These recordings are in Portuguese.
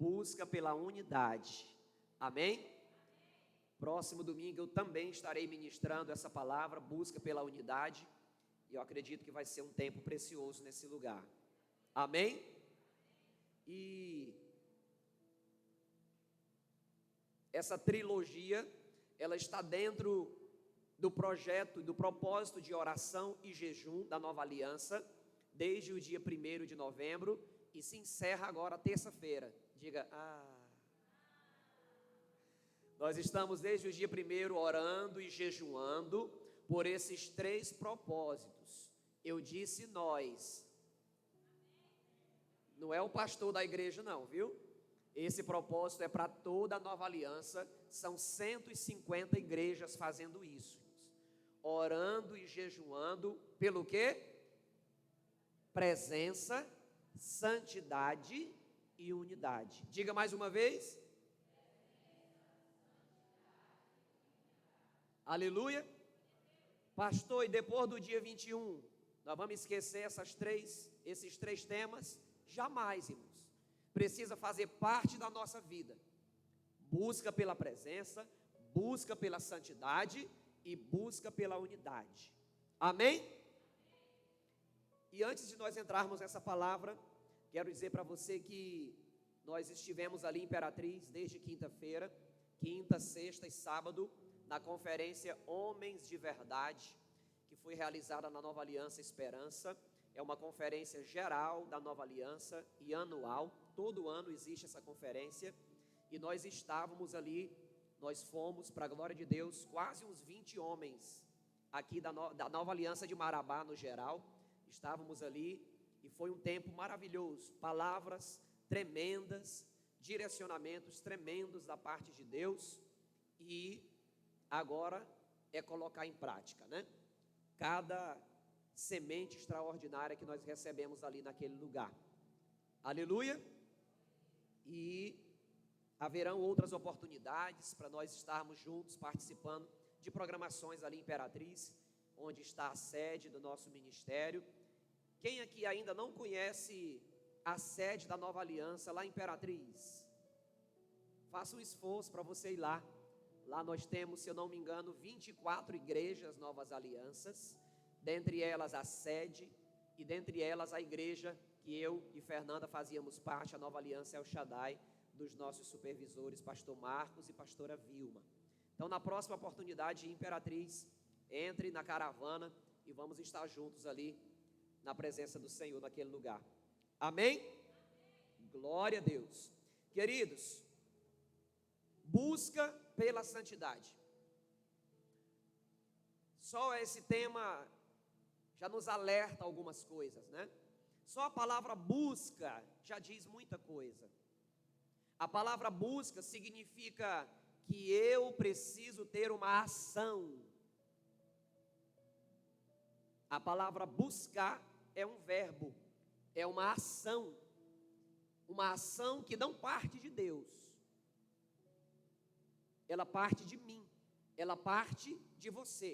busca pela unidade. Amém? Próximo domingo eu também estarei ministrando essa palavra, busca pela unidade, e eu acredito que vai ser um tempo precioso nesse lugar. Amém? E essa trilogia, ela está dentro do projeto e do propósito de oração e jejum da Nova Aliança, desde o dia 1º de novembro, e se encerra agora terça-feira. Diga, Nós estamos desde o dia 1º orando e jejuando por esses 3 propósitos. Eu disse nós. Não é o pastor da igreja não, viu? Esse propósito é para toda a Nova Aliança. São 150 igrejas fazendo isso. Orando e jejuando pelo quê? Presença, santidade e unidade. Diga mais uma vez. Aleluia. Pastor, e depois do dia 21, nós vamos esquecer esses três temas? Jamais, irmãos. Precisa fazer parte da nossa vida. Busca pela presença, busca pela santidade e busca pela unidade. Amém? E antes de nós entrarmos nessa palavra, quero dizer para você que nós estivemos ali em Imperatriz desde quinta-feira, quinta, sexta e sábado, na conferência Homens de Verdade, que foi realizada na Nova Aliança Esperança. É uma conferência geral da Nova Aliança e anual, todo ano existe essa conferência, e nós estávamos ali, nós fomos, para a glória de Deus, quase uns 20 homens, aqui da Nova Aliança de Marabá no geral, estávamos ali, e foi um tempo maravilhoso, palavras tremendas, direcionamentos tremendos da parte de Deus, e agora é colocar em prática, né? Cada semente extraordinária que nós recebemos ali naquele lugar. Aleluia! E haverão outras oportunidades para nós estarmos juntos participando de programações ali em Imperatriz, onde está a sede do nosso ministério. Quem aqui ainda não conhece a sede da Nova Aliança lá em Imperatriz? Faça um esforço para você ir lá. Lá nós temos, se eu não me engano, 24 igrejas Novas Alianças, dentre elas a sede, e dentre elas a igreja que eu e Fernanda fazíamos parte, a Nova Aliança El Shaddai, dos nossos supervisores, pastor Marcos e pastora Vilma. Então, na próxima oportunidade, Imperatriz, entre na caravana e vamos estar juntos ali, na presença do Senhor, naquele lugar. Amém? Glória a Deus. Queridos, busca pela santidade. Só esse tema já nos alerta algumas coisas, né? Só a palavra busca já diz muita coisa. A palavra busca significa que eu preciso ter uma ação. A palavra buscar é um verbo, é uma ação que não parte de Deus. Ela parte de mim, ela parte de você.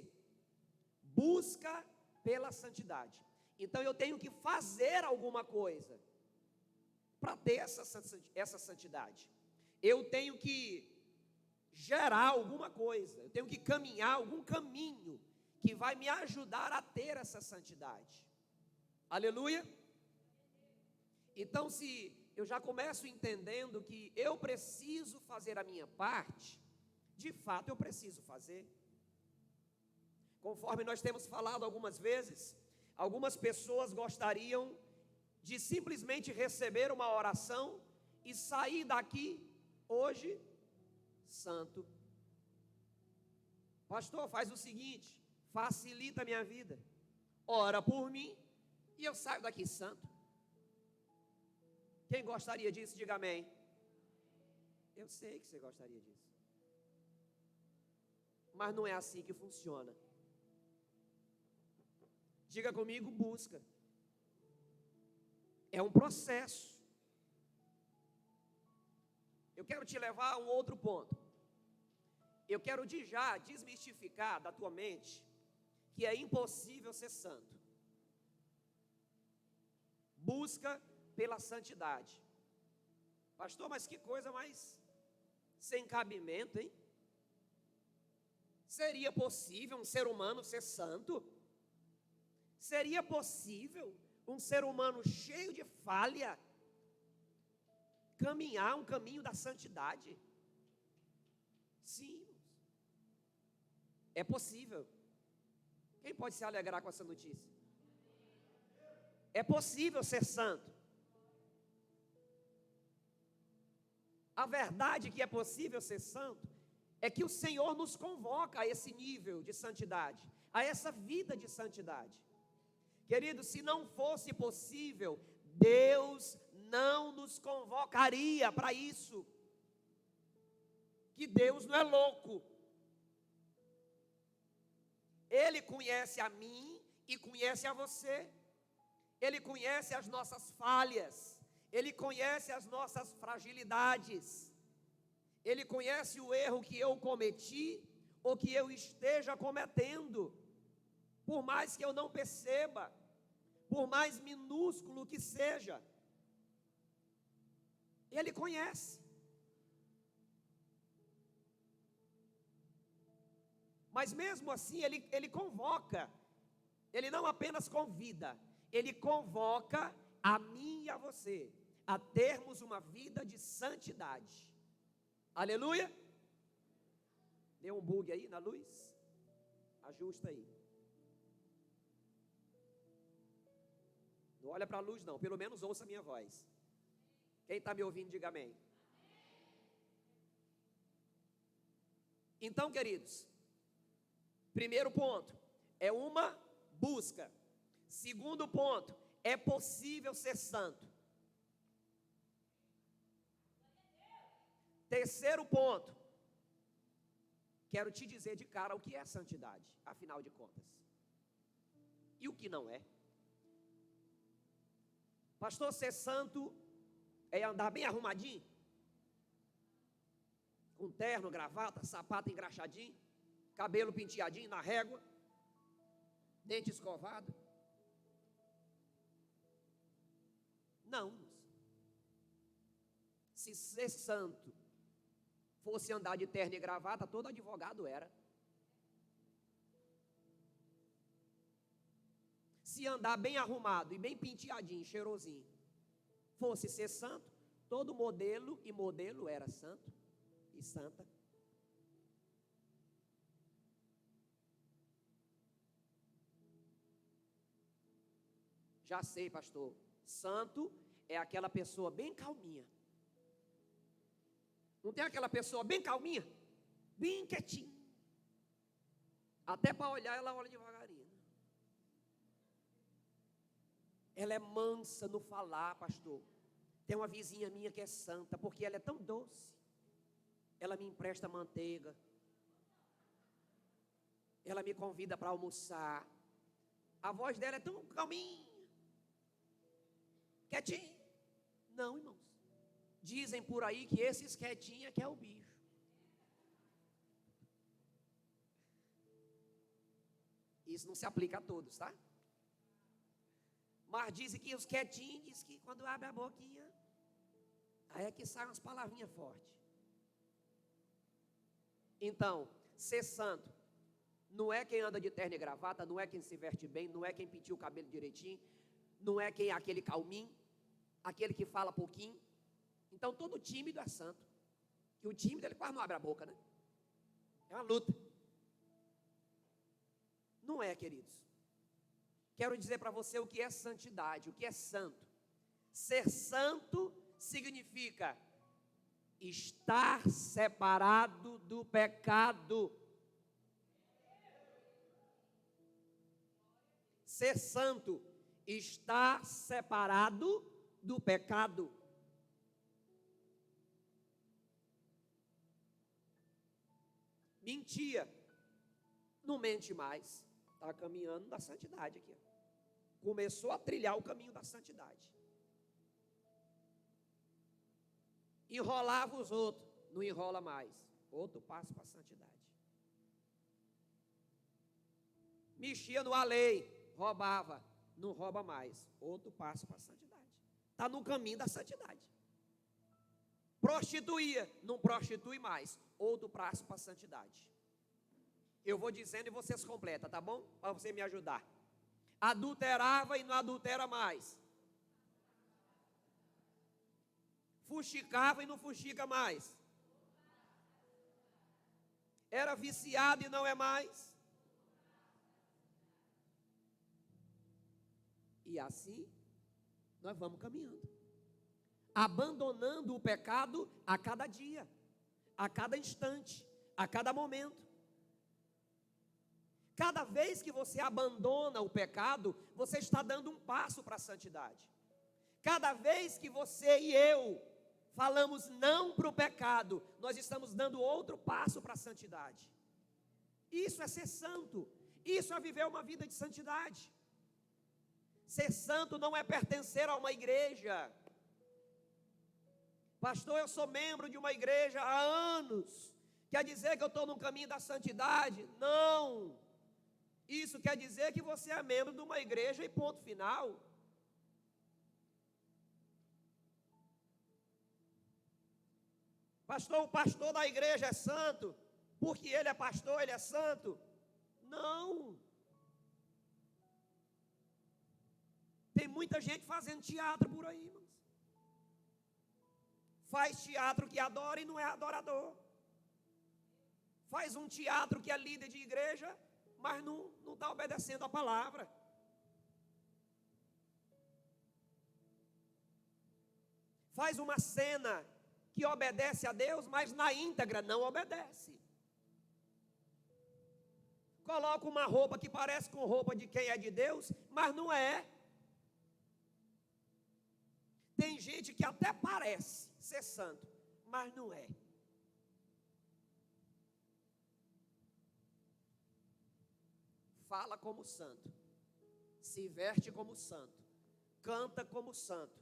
Busca pela santidade. Então eu tenho que fazer alguma coisa para ter essa santidade. Eu tenho que gerar alguma coisa, eu tenho que caminhar algum caminho que vai me ajudar a ter essa santidade. Aleluia? Então, se eu já começo entendendo que eu preciso fazer a minha parte, de fato eu preciso fazer. Conforme nós temos falado algumas vezes, algumas pessoas gostariam de simplesmente receber uma oração e sair daqui hoje santo. Pastor, faz o seguinte, facilita a minha vida, ora por mim e eu saio daqui santo. Quem gostaria disso, diga amém. Eu sei que você gostaria disso, mas não é assim que funciona. Diga comigo, busca. É um processo. Eu quero te levar a um outro ponto. Eu quero já desmistificar da tua mente que é impossível ser santo. Busca pela santidade. Pastor, mas que coisa mais sem cabimento, hein? Seria possível um ser humano ser santo? Seria possível um ser humano cheio de falha caminhar um caminho da santidade? Sim, é possível. Quem pode se alegrar com essa notícia? É possível ser santo. A verdade que é possível ser santo é que o Senhor nos convoca a esse nível de santidade, a essa vida de santidade. Querido, se não fosse possível, Deus não nos convocaria para isso. Que Deus não é louco. Ele conhece a mim e conhece a você. Ele conhece as nossas falhas. Ele conhece as nossas fragilidades. Ele conhece o erro que eu cometi ou que eu esteja cometendo. Por mais que eu não perceba, por mais minúsculo que seja, Ele conhece. Mas mesmo assim, ele convoca. Ele não apenas convida, Ele convoca a mim e a você a termos uma vida de santidade. Aleluia. Deu um bug aí na luz? Ajusta aí. Não olha para a luz não, pelo menos ouça a minha voz. Quem está me ouvindo, diga amém. Então, queridos, primeiro ponto, é uma busca. Segundo ponto, é possível ser santo. Terceiro ponto, quero te dizer de cara o que é santidade, afinal de contas. E o que não é. Pastor, ser santo é andar bem arrumadinho? Com terno, gravata, sapato engraxadinho, cabelo penteadinho na régua, dente escovado? Não. Se ser santo fosse andar de terno e gravata, todo advogado era. Se andar bem arrumado e bem penteadinho, cheirosinho, fosse ser santo, todo modelo e modelo era santo e santa. Já sei, pastor, santo é aquela pessoa bem calminha. Não tem aquela pessoa bem calminha? Bem quietinha. Até para olhar, ela olha devagarinho. Ela é mansa no falar, pastor. Tem uma vizinha minha que é santa, porque ela é tão doce. Ela me empresta manteiga. Ela me convida para almoçar. A voz dela é tão calminha. Quietinha. Não, irmãos. Dizem por aí que esses quietinhos que é o bicho. Isso não se aplica a todos, tá? Mas dizem que os quietinhos, diz que quando abre a boquinha, aí é que saem umas palavrinhas fortes. Então, ser santo não é quem anda de terno e gravata, não é quem se veste bem, não é quem penteia o cabelo direitinho, não é quem é aquele calminho, aquele que fala pouquinho. Então, todo tímido é santo. Que o tímido, ele quase não abre a boca, né? É uma luta. Não é, queridos. Quero dizer para você o que é santidade, o que é santo. Ser santo significa estar separado do pecado. Ser santo, estar separado do pecado. Mentia, não mente mais. Está caminhando da santidade aqui. Começou a trilhar o caminho da santidade. Enrolava os outros, não enrola mais. Outro passo para a santidade. Mexia no além, roubava, não rouba mais. Outro passo para a santidade. Está no caminho da santidade. Prostituía, não prostitui mais. Outro passo para a santidade. Eu vou dizendo e vocês completam, tá bom? Para você me ajudar. Adulterava e não adultera mais. Fuxicava e não fuxica mais. Era viciado e não é mais. E assim nós vamos caminhando, abandonando o pecado a cada dia, a cada instante, a cada momento. Cada vez que você abandona o pecado, você está dando um passo para a santidade. Cada vez que você e eu falamos não para o pecado, nós estamos dando outro passo para a santidade. Isso é ser santo, isso é viver uma vida de santidade. Ser santo não é pertencer a uma igreja. Pastor, eu sou membro de uma igreja há anos. Quer dizer que eu estou no caminho da santidade? Não. Isso quer dizer que você é membro de uma igreja e ponto final. Pastor, o pastor da igreja é santo, porque ele é pastor, ele é santo? Não. Tem muita gente fazendo teatro por aí, irmãos. Faz teatro que adora e não é adorador. Faz um teatro que é líder de igreja, mas não está obedecendo a palavra. Faz uma cena que obedece a Deus, mas na íntegra não obedece. Coloca uma roupa que parece com roupa de quem é de Deus, mas não é. Tem gente que até parece ser santo, mas não é. Fala como santo, se veste como santo, canta como santo,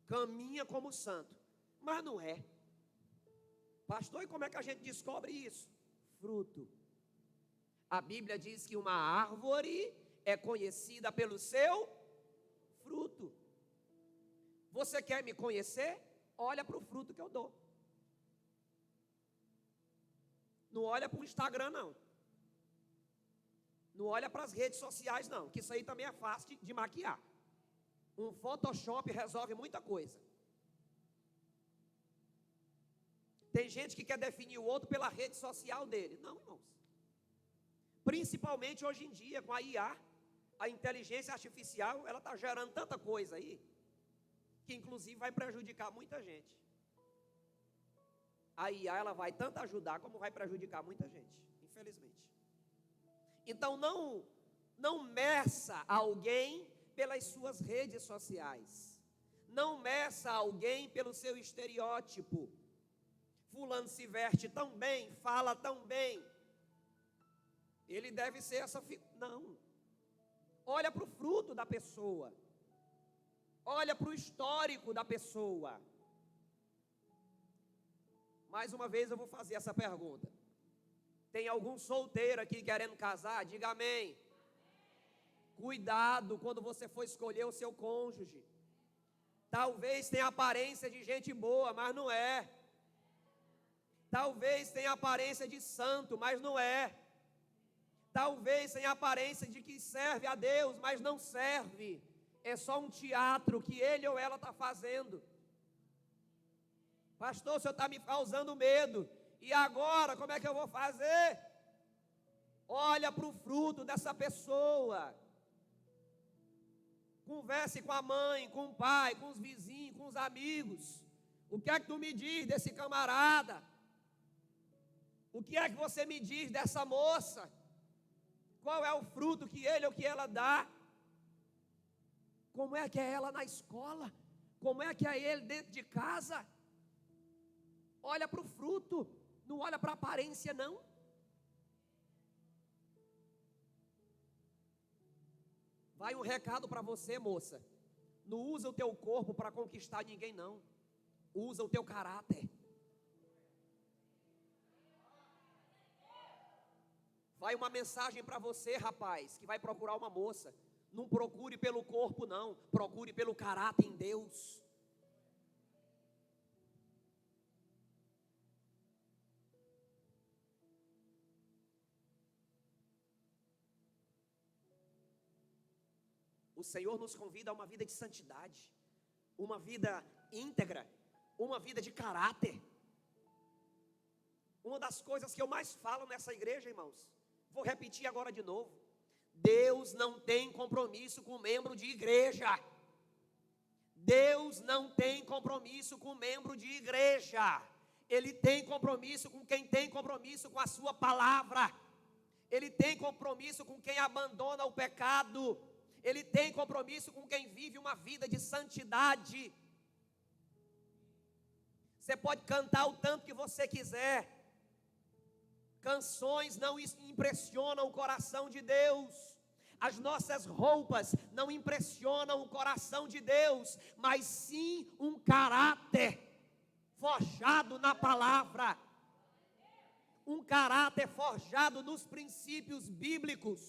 caminha como santo, mas não é. Pastor, e como é que a gente descobre isso? Fruto. A Bíblia diz que uma árvore é conhecida pelo seu fruto. Você quer me conhecer? Olha para o fruto que eu dou. Não olha para o Instagram, não. Não olha para as redes sociais, não, que isso aí também é fácil de maquiar. Um Photoshop resolve muita coisa. Tem gente que quer definir o outro pela rede social dele. Não, irmãos. Principalmente hoje em dia, com a IA, a inteligência artificial, ela está gerando tanta coisa aí, que inclusive vai prejudicar muita gente. A IA, ela vai tanto ajudar, como vai prejudicar muita gente, infelizmente. Então, não meça alguém pelas suas redes sociais. Não meça alguém pelo seu estereótipo. Fulano se veste tão bem, fala tão bem. Ele deve ser essa figura. Não. Olha para o fruto da pessoa. Olha para o histórico da pessoa. Mais uma vez eu vou fazer essa pergunta. Tem algum solteiro aqui querendo casar? Diga amém. Cuidado quando você for escolher o seu cônjuge. Talvez tenha aparência de gente boa, mas não é. Talvez tenha aparência de santo, mas não é. Talvez tenha aparência de que serve a Deus, mas não serve. É só um teatro que ele ou ela está fazendo. Pastor, o senhor está me causando medo. E agora, como é que eu vou fazer? Olha para o fruto dessa pessoa. Converse com a mãe, com o pai, com os vizinhos, com os amigos. O que é que tu me diz desse camarada? O que é que você me diz dessa moça? Qual é o fruto que ele ou que ela dá? Como é que é ela na escola? Como é que é ele dentro de casa? Olha para o fruto, não olha para a aparência, não. Vai um recado para você, moça. Não usa o teu corpo para conquistar ninguém, não. Usa o teu caráter. Vai uma mensagem para você, rapaz, que vai procurar uma moça. Não procure pelo corpo, não. Procure pelo caráter em Deus. Senhor nos convida a uma vida de santidade, uma vida íntegra, uma vida de caráter. Uma das coisas que eu mais falo nessa igreja, irmãos, vou repetir agora de novo: Deus não tem compromisso com membro de igreja. Deus não tem compromisso com membro de igreja. Ele tem compromisso com quem tem compromisso com a sua palavra. Ele tem compromisso com quem abandona o pecado. Ele tem compromisso com quem vive uma vida de santidade. Você pode cantar o tanto que você quiser. Canções não impressionam o coração de Deus. As nossas roupas não impressionam o coração de Deus, mas sim um caráter forjado na palavra. Um caráter forjado nos princípios bíblicos.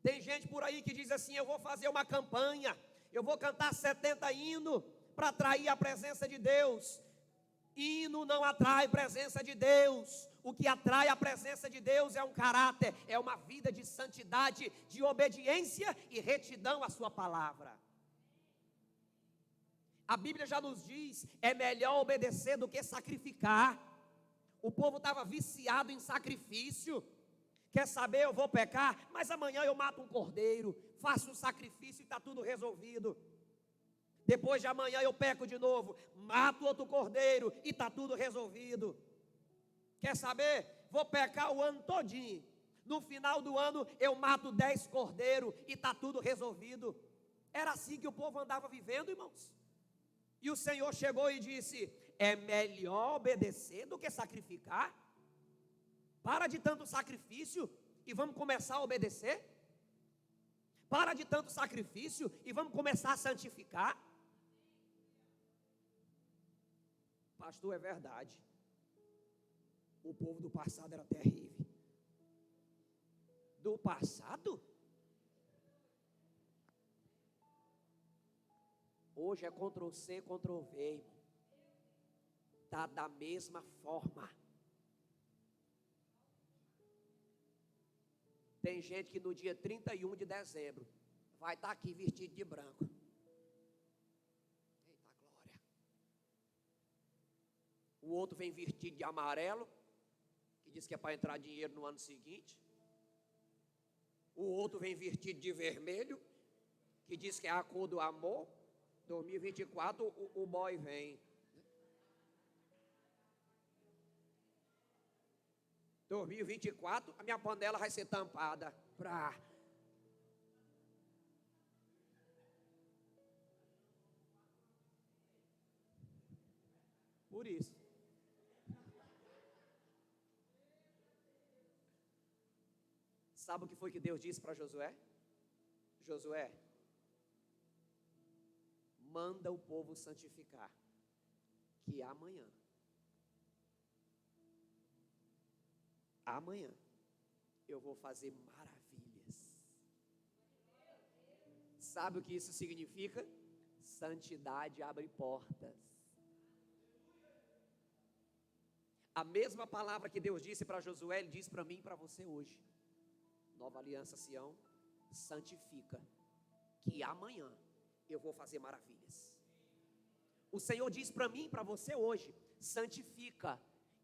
Tem gente por aí que diz assim: eu vou fazer uma campanha, eu vou cantar 70 hinos para atrair a presença de Deus. Hino não atrai presença de Deus. O que atrai a presença de Deus é um caráter, é uma vida de santidade, de obediência e retidão à sua palavra. A Bíblia já nos diz: é melhor obedecer do que sacrificar. O povo estava viciado em sacrifício. Quer saber, eu vou pecar, mas amanhã eu mato um cordeiro, faço um sacrifício e está tudo resolvido. Depois de amanhã eu peco de novo, mato outro cordeiro e está tudo resolvido. Quer saber? Vou pecar o ano todinho. No final do ano eu mato 10 cordeiros e está tudo resolvido. Era assim que o povo andava vivendo, irmãos. E o Senhor chegou e disse: é melhor obedecer do que sacrificar. Para de tanto sacrifício e vamos começar a obedecer. Para de tanto sacrifício e vamos começar a santificar. Pastor, é verdade. O povo do passado era terrível. Do passado? Hoje é Ctrl+C, Ctrl+V, irmão. Está da mesma forma. Tem gente que no dia 31 de dezembro vai estar aqui vestido de branco. Eita glória. O outro vem vestido de amarelo, que diz que é para entrar dinheiro no ano seguinte. O outro vem vestido de vermelho, que diz que é a cor do amor. 2024 o boy vem. 2024 a minha panela vai ser tampada para... Por isso. Sabe o que foi que Deus disse para Josué? Josué, manda o povo santificar, que amanhã eu vou fazer maravilhas. Sabe o que isso significa? Santidade abre portas. A mesma palavra que Deus disse para Josué, Ele diz para mim e para você hoje. Nova Aliança Sião, santifica, que amanhã eu vou fazer maravilhas. O Senhor diz para mim e para você hoje: santifica,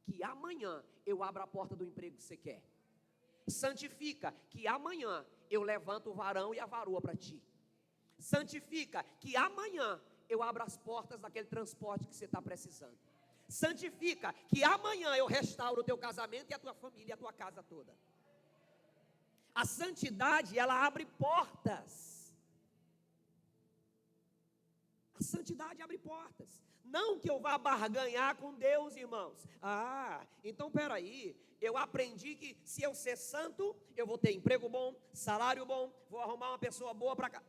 que amanhã eu abro a porta do emprego que você quer. Santifica, que amanhã eu levanto o varão e a varoa para ti. Santifica, que amanhã eu abro as portas daquele transporte que você está precisando. Santifica, que amanhã eu restauro o teu casamento e a tua família e a tua casa toda. A santidade, ela abre portas. A santidade abre portas. Não que eu vá barganhar com Deus, irmãos. Então peraí, eu aprendi que se eu ser santo, eu vou ter emprego bom, salário bom, vou arrumar uma pessoa boa para cá.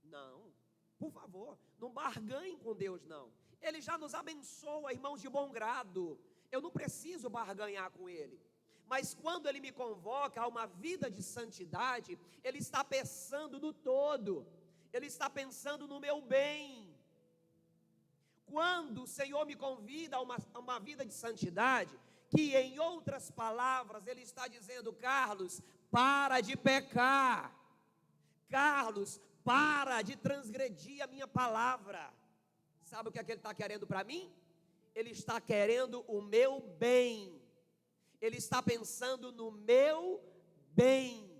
Não, por favor, não barganhe com Deus, não. Ele já nos abençoa, irmãos, de bom grado. Eu não preciso barganhar com Ele. Mas quando Ele me convoca a uma vida de santidade, Ele está pensando no todo. Ele está pensando no meu bem. Quando o Senhor me convida a uma vida de santidade, que, em outras palavras, ele está dizendo: Carlos, para de pecar. Carlos, para de transgredir a minha palavra. Sabe o que é que ele está querendo para mim? Ele está querendo o meu bem. Ele está pensando no meu bem.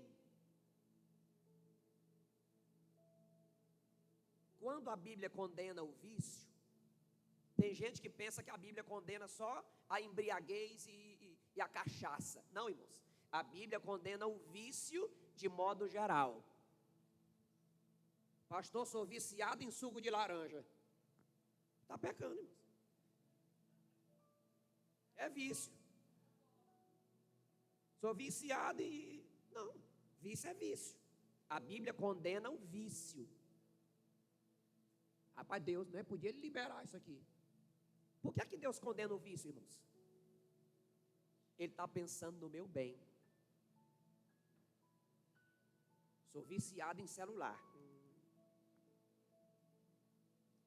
Quando a Bíblia condena o vício, tem gente que pensa que a Bíblia condena só a embriaguez e a cachaça. Não, irmãos. A Bíblia condena o vício de modo geral. Pastor, sou viciado em suco de laranja. Está pecando, irmãos. É vício. Sou viciado e... Não, vício é vício. A Bíblia condena o vício. Rapaz, Deus, não é? Podia ele liberar isso aqui. Por que é que Deus condena o vício, irmãos? Ele está pensando no meu bem. Sou viciado em celular.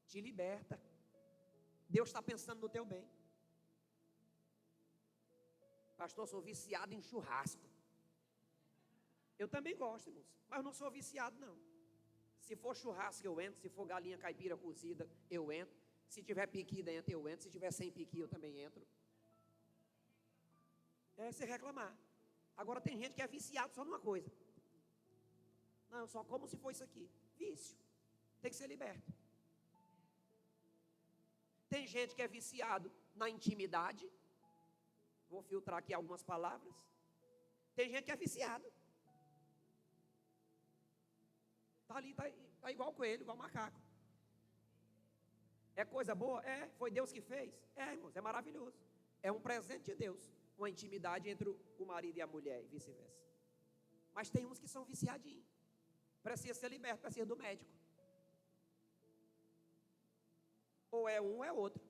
Te liberta. Deus está pensando no teu bem. Pastor, sou viciado em churrasco. Eu também gosto, irmãos, mas não sou viciado, não. Se for churrasco, eu entro. Se for galinha caipira cozida, eu entro. Se tiver piqui dentro, eu entro. Se tiver sem piqui, eu também entro. É você reclamar. Agora tem gente que é viciado só numa coisa. Não, só como se fosse isso aqui. Vício. Tem que ser liberto. Tem gente que é viciado na intimidade. Vou filtrar aqui algumas palavras. Tem gente que é viciado. Está ali, está igual coelho, igual macaco. É coisa boa? É. Foi Deus que fez? É, irmãos, é maravilhoso. É um presente de Deus. Uma intimidade entre o marido e a mulher e vice-versa. Mas tem uns que são viciadinhos. Precisa ser liberto, precisa do médico. Ou é um ou é outro.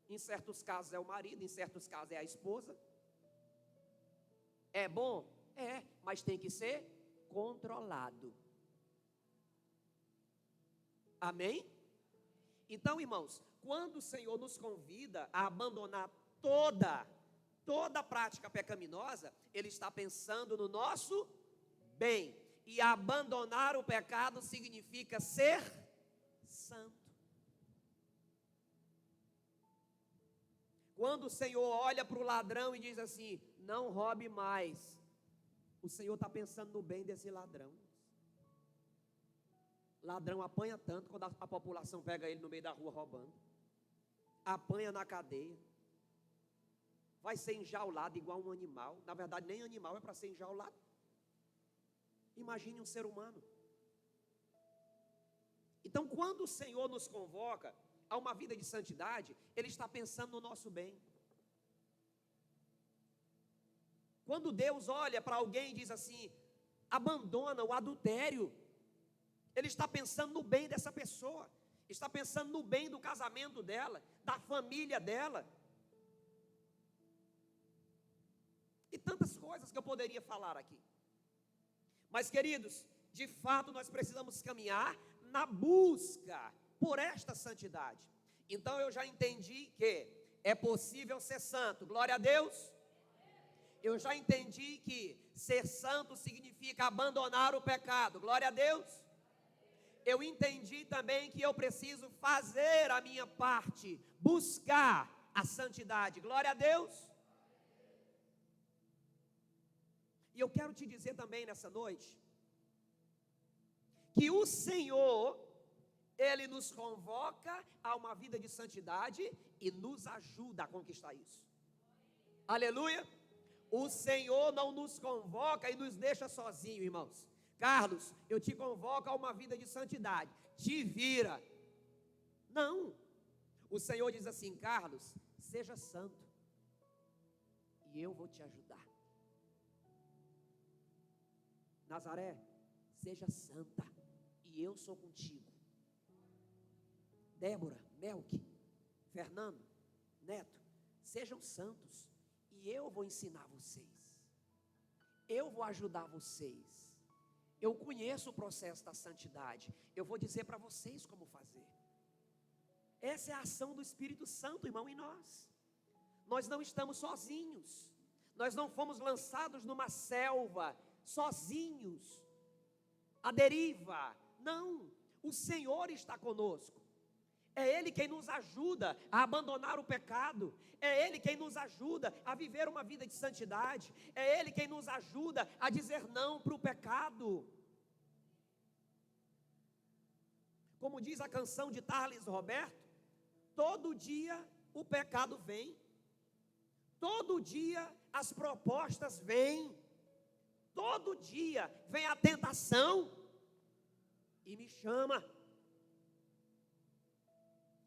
Em certos casos é o marido, em certos casos é a esposa. É bom? É, mas tem que ser controlado. Amém? Então, irmãos, quando o Senhor nos convida a abandonar toda prática pecaminosa, Ele está pensando no nosso bem. E abandonar o pecado significa ser santo. Quando o Senhor olha para o ladrão e diz assim: não roube mais, o Senhor está pensando no bem desse ladrão. Ladrão apanha tanto quando a população pega ele no meio da rua roubando. Apanha na cadeia. Vai ser enjaulado igual um animal. Na verdade, nem animal é para ser enjaulado. Imagine um ser humano. Então, quando o Senhor nos convoca a uma vida de santidade, Ele está pensando no nosso bem. Quando Deus olha para alguém e diz assim: abandona o adultério, Ele está pensando no bem dessa pessoa, está pensando no bem do casamento dela, da família dela. E tantas coisas que eu poderia falar aqui. Mas, queridos, de fato nós precisamos caminhar na busca por esta santidade. Então eu já entendi que é possível ser santo. Glória a Deus. Eu já entendi que ser santo significa abandonar o pecado. Glória a Deus. Eu entendi também que eu preciso fazer a minha parte, buscar a santidade. Glória a Deus. E eu quero te dizer também nessa noite que o Senhor, Ele nos convoca a uma vida de santidade e nos ajuda a conquistar isso. Aleluia! O Senhor não nos convoca e nos deixa sozinhos, irmãos. Carlos, eu te convoco a uma vida de santidade. Te vira. Não. O Senhor diz assim: Carlos, seja santo e eu vou te ajudar. Nazaré, seja santa e eu sou contigo. Débora, Melque, Fernando, Neto, sejam santos e eu vou ensinar vocês. Eu vou ajudar vocês. Eu conheço o processo da santidade. Eu vou dizer para vocês como fazer. Essa é a ação do Espírito Santo, irmão, em nós. Nós não estamos sozinhos. Nós não fomos lançados numa selva, sozinhos, à deriva. Não, o Senhor está conosco. É Ele quem nos ajuda a abandonar o pecado. É Ele quem nos ajuda a viver uma vida de santidade. É Ele quem nos ajuda a dizer não para o pecado. Como diz a canção de Thales Roberto, todo dia o pecado vem. Todo dia as propostas vêm. Todo dia vem a tentação e me chama.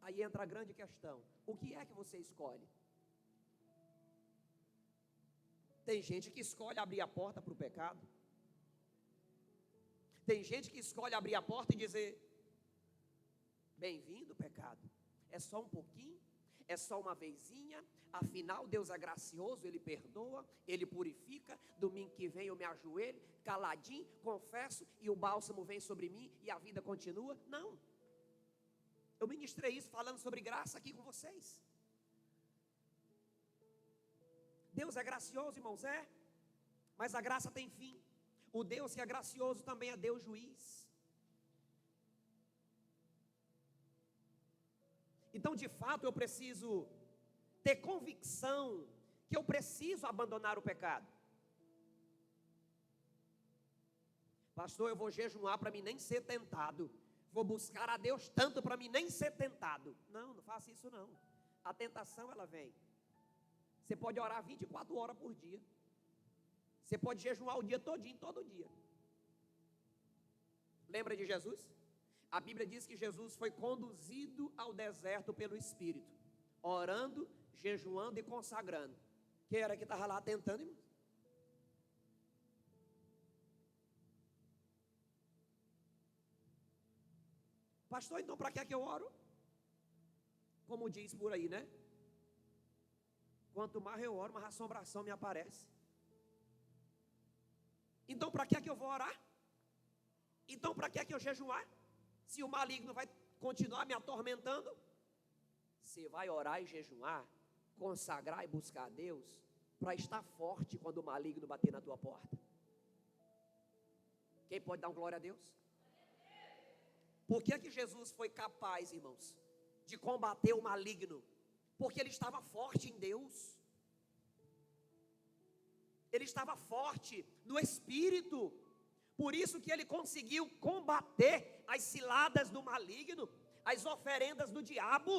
Aí entra a grande questão: o que é que você escolhe? Tem gente que escolhe abrir a porta para o pecado. Tem gente que escolhe abrir a porta e dizer: bem-vindo, pecado. É só um pouquinho, é só uma vezinha. Afinal, Deus é gracioso, Ele perdoa, Ele purifica. Domingo que vem eu me ajoelho, caladinho, confesso, e o bálsamo vem sobre mim e a vida continua. Não. Eu ministrei isso falando sobre graça aqui com vocês. Deus é gracioso, irmãos, mas a graça tem fim. O Deus que é gracioso também é Deus juiz. Então, de fato, eu preciso ter convicção que eu preciso abandonar o pecado. Pastor, eu vou jejuar para mim nem ser tentado. Vou buscar a Deus tanto para mim nem ser tentado. Não, não faça isso não. A tentação ela vem. Você pode orar 24 horas por dia. Você pode jejuar o dia todinho, todo dia. Lembra de Jesus? A Bíblia diz que Jesus foi conduzido ao deserto pelo Espírito, orando, jejuando e consagrando. Quem era que estava lá tentando, irmão? Pastor, então para que é que eu oro? Como diz por aí, né? Quanto mais eu oro, mais assombração me aparece. Então para que é que eu vou orar? Então para que é que eu jejuar? Se o maligno vai continuar me atormentando? Você vai orar e jejuar, consagrar e buscar a Deus, para estar forte quando o maligno bater na tua porta. Quem pode dar um glória a Deus? Por que é que Jesus foi capaz, irmãos, de combater o maligno? Porque ele estava forte em Deus. Ele estava forte no Espírito. Por isso que ele conseguiu combater as ciladas do maligno, as oferendas do diabo.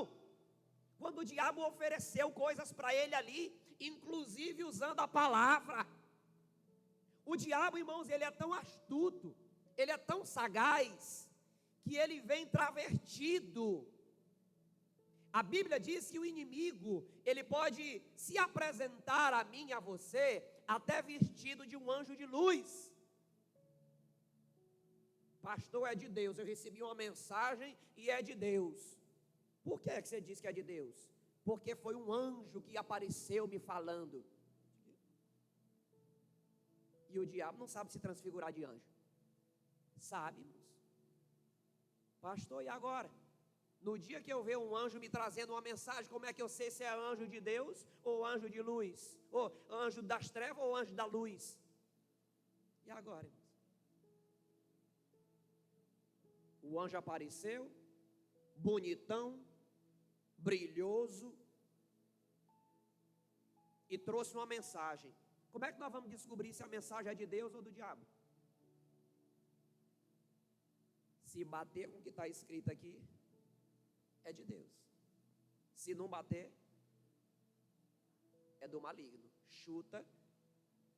Quando o diabo ofereceu coisas para ele ali, inclusive usando a palavra. O diabo, irmãos, ele é tão astuto, ele é tão sagaz, que ele vem travestido. A Bíblia diz que o inimigo, ele pode se apresentar a mim e a você, até vestido de um anjo de luz. Pastor, é de Deus, eu recebi uma mensagem e é de Deus. Por que você diz que é de Deus? Porque foi um anjo que apareceu me falando. E o diabo não sabe se transfigurar de anjo. Sabe, irmãos? Pastor, e agora? No dia que eu ver um anjo me trazendo uma mensagem, como é que eu sei se é anjo de Deus ou anjo de luz? Ou anjo das trevas ou anjo da luz? E agora, irmãos? O anjo apareceu, bonitão, brilhoso, e trouxe uma mensagem. Como é que nós vamos descobrir se a mensagem é de Deus ou do diabo? Se bater com o que está escrito aqui, é de Deus. Se não bater, é do maligno. Chuta,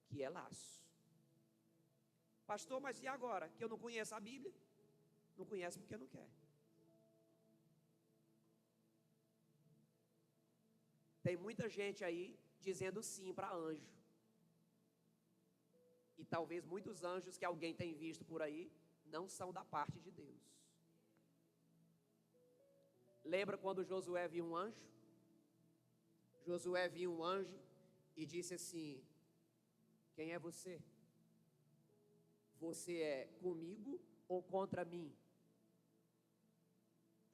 que é laço. Pastor, mas e agora? Que eu não conheço a Bíblia? Não conhece porque não quer. Tem muita gente aí dizendo sim para anjo. E talvez muitos anjos que alguém tem visto por aí não são da parte de Deus. Lembra quando Josué viu um anjo? Josué viu um anjo e disse assim: quem é você? Você é comigo ou contra mim?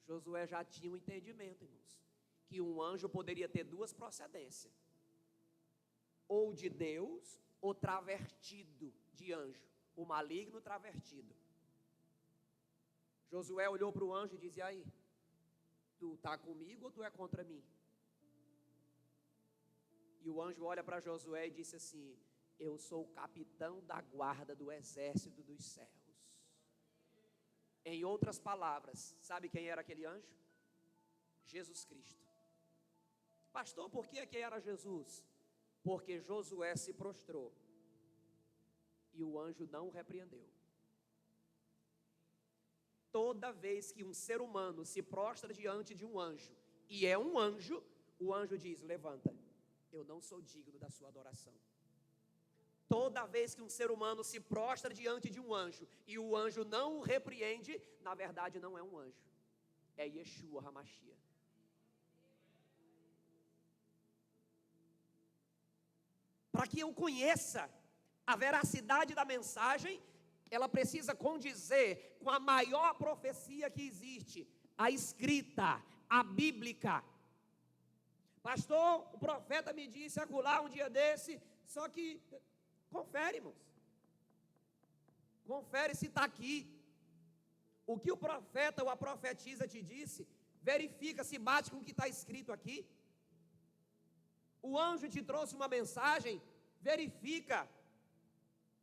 Josué já tinha um entendimento, irmãos, que um anjo poderia ter duas procedências. ou de Deus, ou travertido de anjo, o maligno travertido. Josué olhou para o anjo e disse: e aí, tu está comigo ou tu é contra mim? E o anjo olha para Josué e disse assim: eu sou o capitão da guarda do exército dos céus. Em outras palavras, sabe quem era aquele anjo? Jesus Cristo. Pastor, por que era Jesus? Porque Josué se prostrou e o anjo não o repreendeu. Toda vez que um ser humano se prostra diante de um anjo, e é um anjo, o anjo diz: levanta, eu não sou digno da sua adoração. Toda vez que um ser humano se prostra diante de um anjo e o anjo não o repreende, na verdade não é um anjo, é Yeshua HaMashiach. Para que eu conheça a veracidade da mensagem, ela precisa condizer com a maior profecia que existe, a escrita, a bíblica. Pastor, o profeta me disse acolá um dia desse, só que confere, irmãos. Confere se está aqui. O que o profeta ou a profetisa te disse, verifica se bate com o que está escrito aqui. O anjo te trouxe uma mensagem, verifica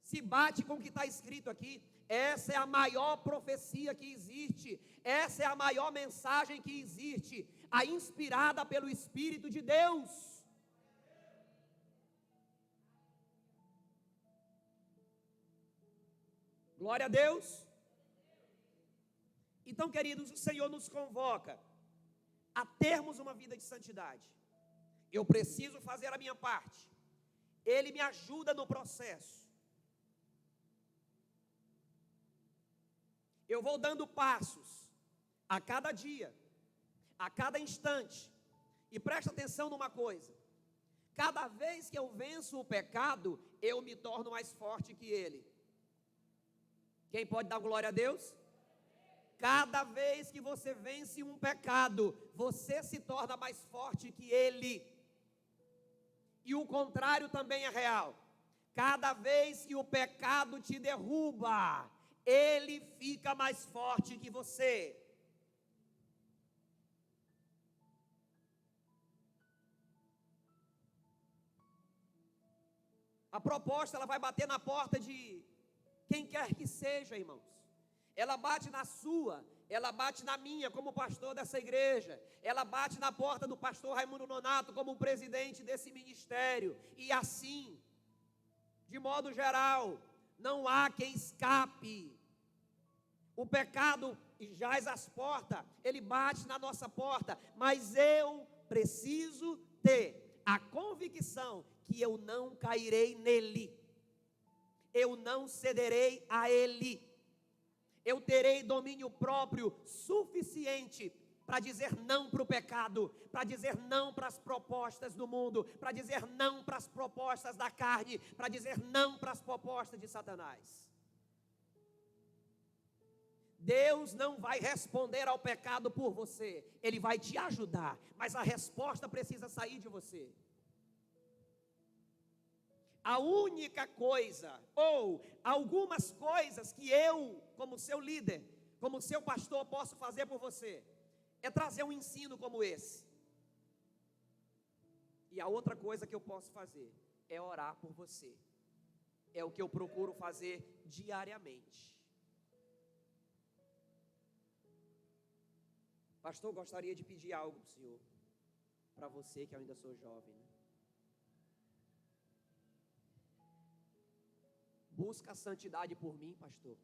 se bate com o que está escrito aqui. Essa é a maior profecia que existe. Essa é a maior mensagem que existe, a inspirada pelo Espírito de Deus. Glória a Deus. Então, queridos, o Senhor nos convoca a termos uma vida de santidade. Eu preciso fazer a minha parte. Ele me ajuda no processo. Eu vou dando passos a cada dia, a cada instante. E presta atenção numa coisa: cada vez que eu venço o pecado, eu me torno mais forte que ele. Quem pode dar glória a Deus? Cada vez que você vence um pecado, você se torna mais forte que ele. E o contrário também é real. Cada vez que o pecado te derruba, ele fica mais forte que você. A proposta, ela vai bater na porta de quem quer que seja, irmãos. Ela bate na sua, ela bate na minha como pastor dessa igreja, ela bate na porta do pastor Raimundo Nonato como presidente desse ministério, e assim, de modo geral, não há quem escape. O pecado jaz às portas, ele bate na nossa porta, mas eu preciso ter a convicção que eu não cairei nele, eu não cederei a ele. Eu terei domínio próprio suficiente para dizer não para o pecado, para dizer não para as propostas do mundo, para dizer não para as propostas da carne, para dizer não para as propostas de Satanás. Deus não vai responder ao pecado por você, Ele vai te ajudar, mas a resposta precisa sair de você. A única coisa, ou algumas coisas que eu, como seu líder, como seu pastor, posso fazer por você, é trazer um ensino como esse. E a outra coisa que eu posso fazer é orar por você. É o que eu procuro fazer diariamente. Pastor, gostaria de pedir algo para o senhor, para você que eu ainda sou jovem, né? Busca a santidade por mim, pastor.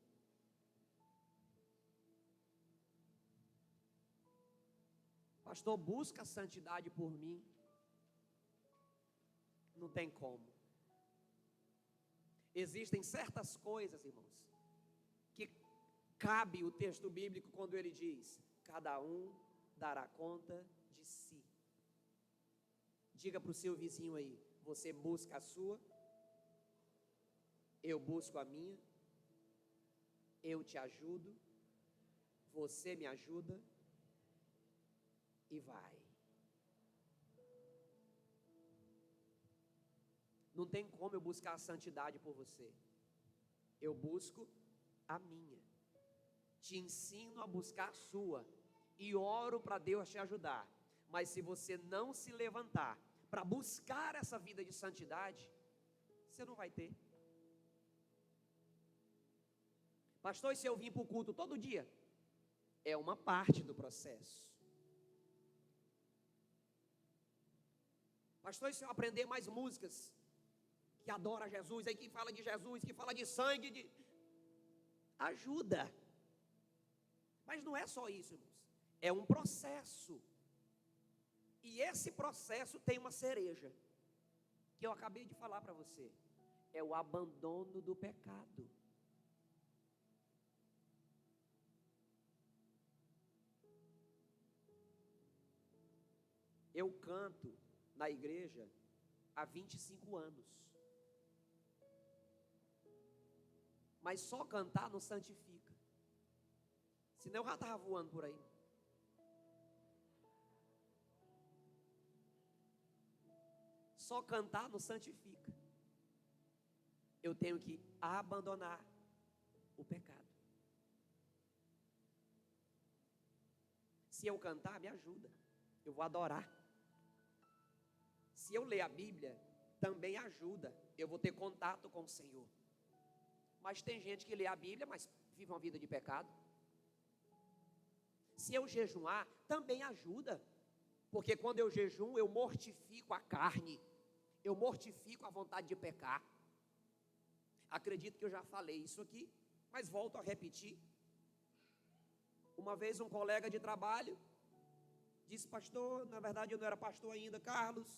Pastor, busca a santidade por mim. Não tem como. Existem certas coisas, irmãos, que cabe o texto bíblico quando ele diz: cada um dará conta de si. Diga para o seu vizinho aí: você busca a sua, eu busco a minha, eu te ajudo, você me ajuda, e vai. Não tem como eu buscar a santidade por você. Eu busco a minha. Te ensino a buscar a sua. E oro para Deus te ajudar. Mas se você não se levantar para buscar essa vida de santidade, você não vai ter. Pastor, e se eu vim para o culto todo dia? É uma parte do processo. Pastor, e se eu aprender mais músicas que adora Jesus, aí que fala de Jesus, que fala de sangue, ajuda. Mas não é só isso, irmãos. É um processo. E esse processo tem uma cereja, que eu acabei de falar para você. É o abandono do pecado. Eu canto na igreja há 25 anos. Mas só cantar não santifica. Senão eu já estava voando por aí. Só cantar não santifica. Eu tenho que abandonar o pecado. Se eu cantar, me ajuda. Eu vou adorar. Se eu ler a Bíblia, também ajuda. Eu vou ter contato com o Senhor. Mas tem gente que lê a Bíblia, mas vive uma vida de pecado. Se eu jejuar, também ajuda. Porque quando eu jejuo, eu mortifico a carne. Eu mortifico a vontade de pecar. Acredito que eu já falei isso aqui, mas volto a repetir. Uma vez um colega de trabalho disse: pastor, na verdade eu não era pastor ainda, Carlos.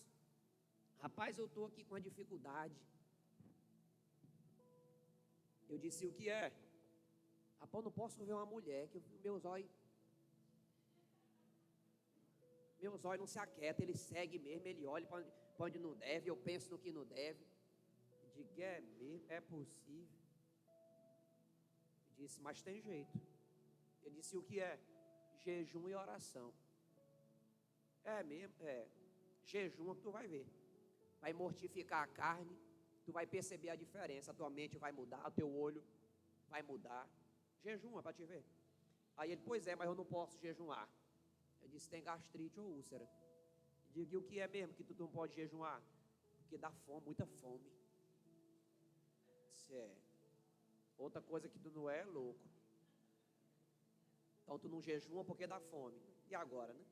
Rapaz, eu estou aqui com uma dificuldade. Eu disse: o que é? Rapaz, eu não posso ver uma mulher, que meus olhos não se aquietam, ele segue mesmo, ele olha para onde não deve, eu penso no que não deve. Eu digo: é mesmo, é possível. Eu disse: mas tem jeito. Eu disse: o que é? Jejum e oração. É mesmo? É. Jejum que tu vai ver. Vai mortificar a carne, tu vai perceber a diferença, a tua mente vai mudar, o teu olho vai mudar. Jejuma para te ver. Aí ele: pois é, mas eu não posso jejuar. Eu disse: tem gastrite ou úlcera. Eu digo: e o que é mesmo que tu não pode jejuar? Porque dá fome, muita fome. Isso é. Outra coisa que tu não é louco. Então tu não jejua porque dá fome. E agora, né?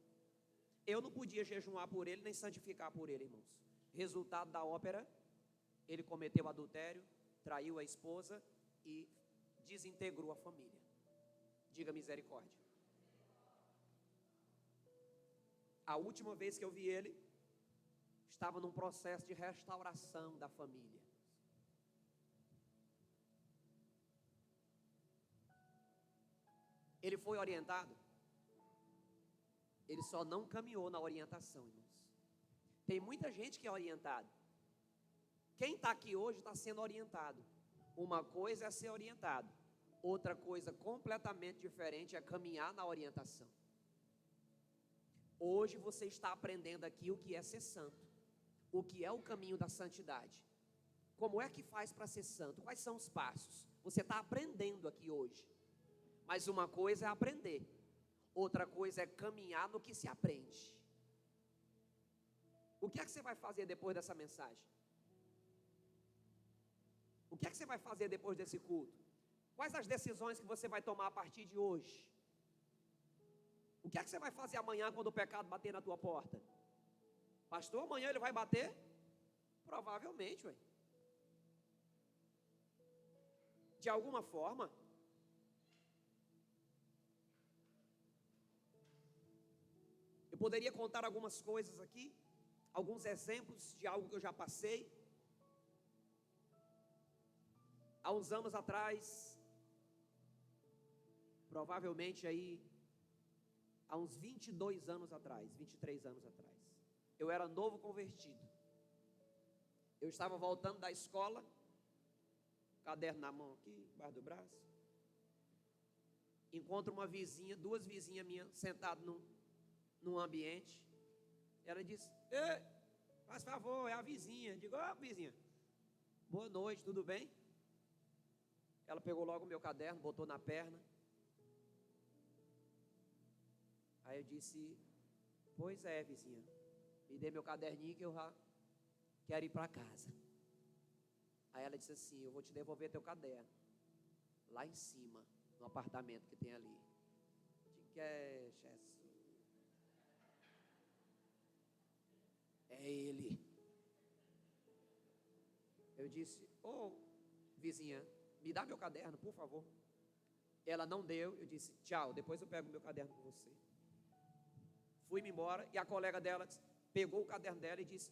Eu não podia jejuar por ele, nem santificar por ele, irmãos. Resultado da ópera: ele cometeu adultério, traiu a esposa e desintegrou a família. Diga misericórdia. A última vez que eu vi ele, estava num processo de restauração da família. Ele foi orientado? Ele só não caminhou na orientação, irmãos. Tem muita gente que é orientado. Quem está aqui hoje está sendo orientado. Uma coisa é ser orientado, outra coisa completamente diferente é caminhar na orientação. Hoje você está aprendendo aqui o que é ser santo, o que é o caminho da santidade. Como é que faz para ser santo? Quais são os passos? Você está aprendendo aqui hoje. Mas uma coisa é aprender, outra coisa é caminhar no que se aprende. O que é que você vai fazer depois dessa mensagem? O que é que você vai fazer depois desse culto? Quais as decisões que você vai tomar a partir de hoje? O que é que você vai fazer amanhã quando o pecado bater na tua porta? Pastor, amanhã ele vai bater? Provavelmente, ué. De alguma forma. Eu poderia contar algumas coisas aqui, alguns exemplos de algo que eu já passei. Há uns anos atrás, provavelmente aí, há uns 22 anos atrás, 23 anos atrás, eu era novo convertido. Eu estava voltando da escola, caderno na mão aqui, embaixo do braço. Encontro uma vizinha, duas vizinhas minhas, sentadas num ambiente. Ela disse: faz favor, é a vizinha. Eu digo: ó, vizinha, boa noite, tudo bem? Ela pegou logo o meu caderno, botou na perna. Aí eu disse, pois é, vizinha, me dê meu caderninho que eu já quero ir para casa. Aí ela disse assim, eu vou te devolver teu caderno, lá em cima, no apartamento que tem ali. Que é, Jesus? É ele. Eu disse, vizinha, me dá meu caderno, por favor. Ela não deu, eu disse, tchau, depois eu pego meu caderno com você. Fui-me embora e a colega dela pegou o caderno dela e disse,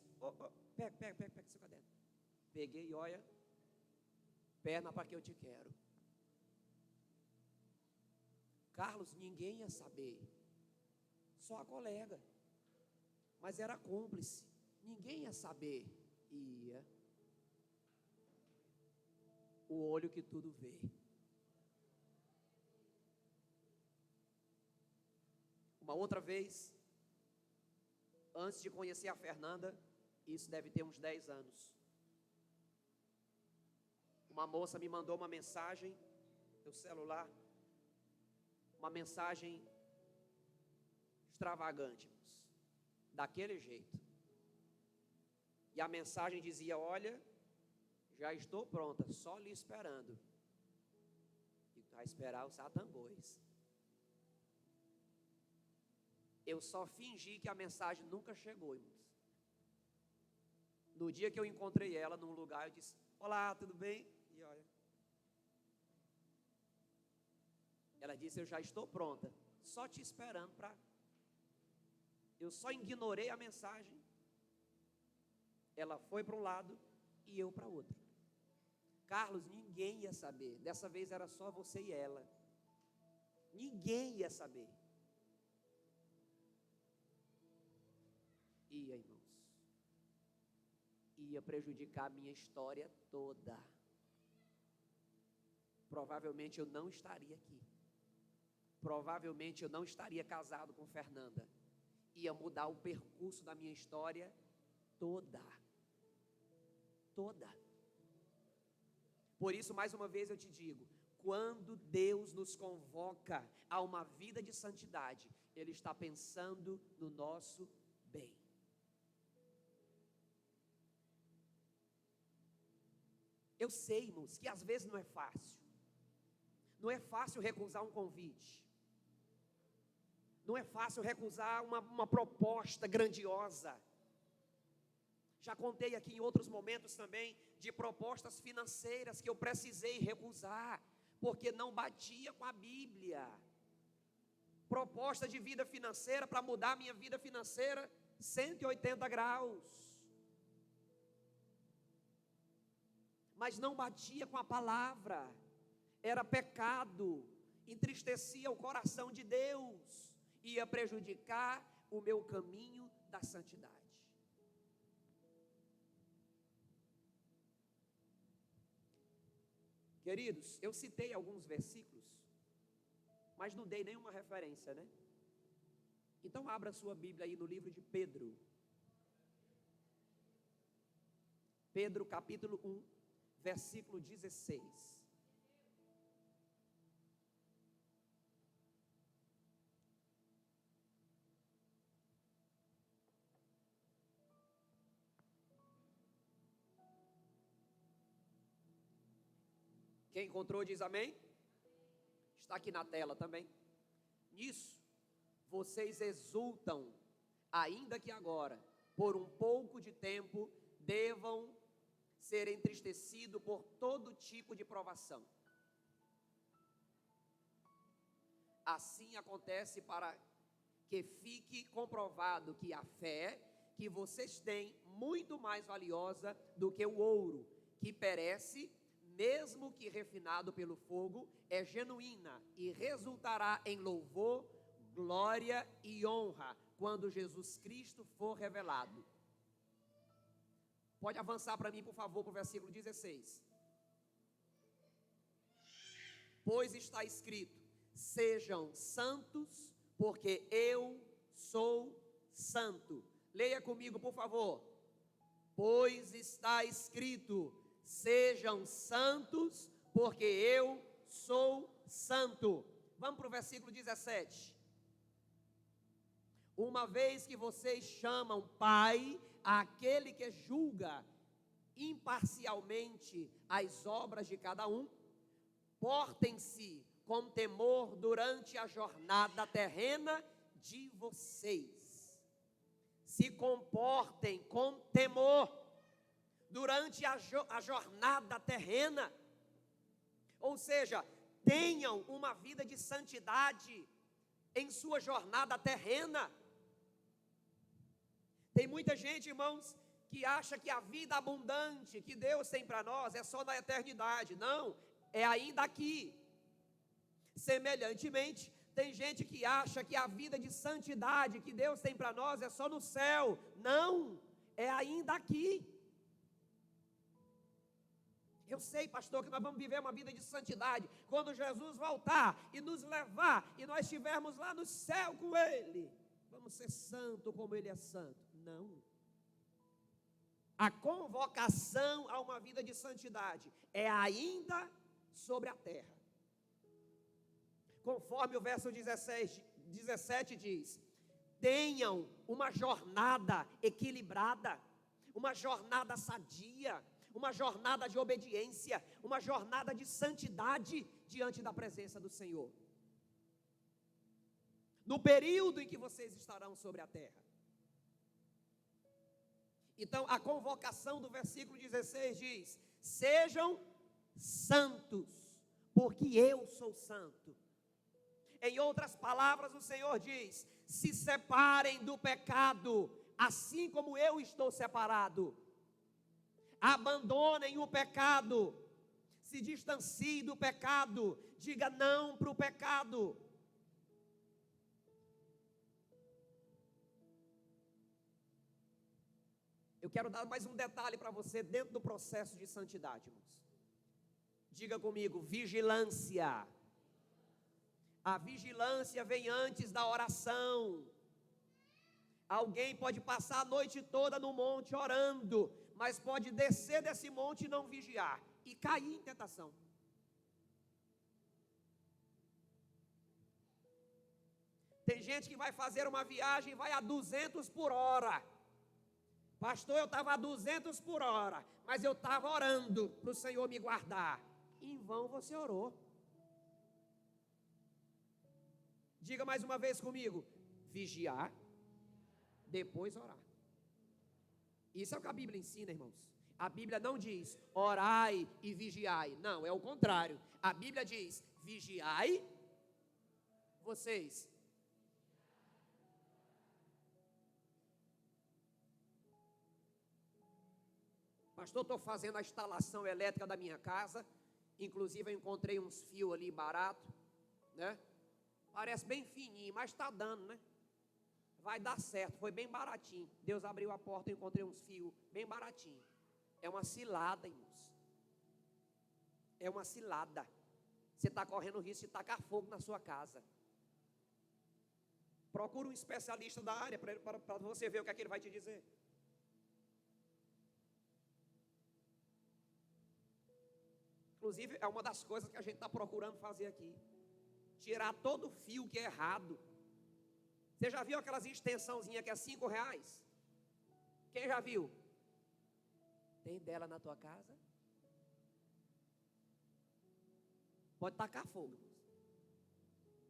pega seu caderno. Peguei e olha, perna para que eu te quero. Carlos, ninguém ia saber, só a colega, mas era cúmplice, ninguém ia saber, ia o olho que tudo vê. Uma outra vez, antes de conhecer a Fernanda, isso deve ter uns 10 anos, uma moça me mandou uma mensagem no celular, uma mensagem extravagante, daquele jeito. E a mensagem dizia, olha, já estou pronta, só lhe esperando. E vai esperar o Satangôs. Eu só fingi que a mensagem nunca chegou, irmãos. No dia que eu encontrei ela num lugar, eu disse, olá, tudo bem? E olha, ela disse, eu já estou pronta, só te esperando para... Eu só ignorei a mensagem. Ela foi para um lado e eu para outro. Carlos, ninguém ia saber. Dessa vez era só você e ela. Ninguém ia saber. Ia, irmãos. Ia prejudicar a minha história toda. Provavelmente eu não estaria aqui. Provavelmente eu não estaria casado com Fernanda. Ia mudar o percurso da minha história toda. Toda. Por isso, mais uma vez eu te digo, quando Deus nos convoca a uma vida de santidade, Ele está pensando no nosso bem. Eu sei, irmãos, que às vezes não é fácil. Não é fácil recusar um convite. Não é fácil recusar uma proposta grandiosa. Já contei aqui em outros momentos também de propostas financeiras que eu precisei recusar, porque não batia com a Bíblia. Proposta de vida financeira para mudar a minha vida financeira 180 graus. Mas não batia com a palavra. Era pecado, entristecia o coração de Deus, ia prejudicar o meu caminho da santidade. Queridos, eu citei alguns versículos, mas não dei nenhuma referência, né? Então abra sua Bíblia aí no livro de Pedro. Pedro capítulo 1, versículo 16. Quem encontrou diz amém? Está aqui na tela também. Nisso, vocês exultam, ainda que agora, por um pouco de tempo, devam ser entristecidos por todo tipo de provação. Assim acontece para que fique comprovado que a fé que vocês têm, muito mais valiosa do que o ouro, que perece, mesmo que refinado pelo fogo, é genuína e resultará em louvor, glória e honra quando Jesus Cristo for revelado. Pode avançar para mim, por favor, para o versículo 16. Pois está escrito, sejam santos, porque eu sou santo. Leia comigo, por favor. Pois está escrito, Sejam santos, porque eu sou santo. Vamos para o versículo 17. Uma vez que vocês chamam Pai aquele que julga imparcialmente as obras de cada um, portem-se com temor durante a jornada terrena de vocês. Se comportem com temor durante a jornada terrena. Ou seja, tenham uma vida de santidade em sua jornada terrena. Tem muita gente, irmãos, que acha que a vida abundante que Deus tem para nós é só na eternidade. Não, é ainda aqui. Semelhantemente, tem gente que acha que a vida de santidade que Deus tem para nós é só no céu. Não, é ainda aqui. Eu sei, pastor, que nós vamos viver uma vida de santidade quando Jesus voltar e nos levar e nós estivermos lá no céu com Ele. Vamos ser santo como Ele é santo. Não. A convocação a uma vida de santidade é ainda sobre a terra. Conforme o verso 17 diz: tenham uma jornada equilibrada, uma jornada sadia, uma jornada de obediência, uma jornada de santidade diante da presença do Senhor. No período em que vocês estarão sobre a terra. Então, a convocação do versículo 16 diz: sejam santos, porque eu sou santo. Em outras palavras, o Senhor diz: se separem do pecado, assim como eu estou separado. Abandonem o pecado, se distancie do pecado, diga não para o pecado. Eu quero dar mais um detalhe para você dentro do processo de santidade, irmãos. Diga comigo, vigilância. A vigilância vem antes da oração. Alguém pode passar a noite toda no monte orando, mas pode descer desse monte e não vigiar, e cair em tentação. Tem gente que vai fazer uma viagem e vai a 200 por hora. Pastor, eu estava a 200 por hora, mas eu estava orando para o Senhor me guardar. Em vão você orou. Diga mais uma vez comigo: vigiar, depois orar. Isso é o que a Bíblia ensina, irmãos. A Bíblia não diz orai e vigiai. Não, é o contrário. A Bíblia diz vigiai, vocês. Pastor, estou fazendo a instalação elétrica da minha casa. Inclusive eu encontrei uns fios ali barato, né? Parece bem fininho, mas está dando, né? Vai dar certo, foi bem baratinho. Deus abriu a porta, eu encontrei uns fios bem baratinho. É uma cilada, irmãos. É uma cilada. Você está correndo o risco de tacar fogo na sua casa. Procura um especialista da área para você ver o que é que ele vai te dizer. Inclusive, é uma das coisas que a gente está procurando fazer aqui. Tirar todo o fio que é errado. Você já viu aquelas extensãozinhas que é R$5? Quem já viu? Tem dela na tua casa? Pode tacar fogo.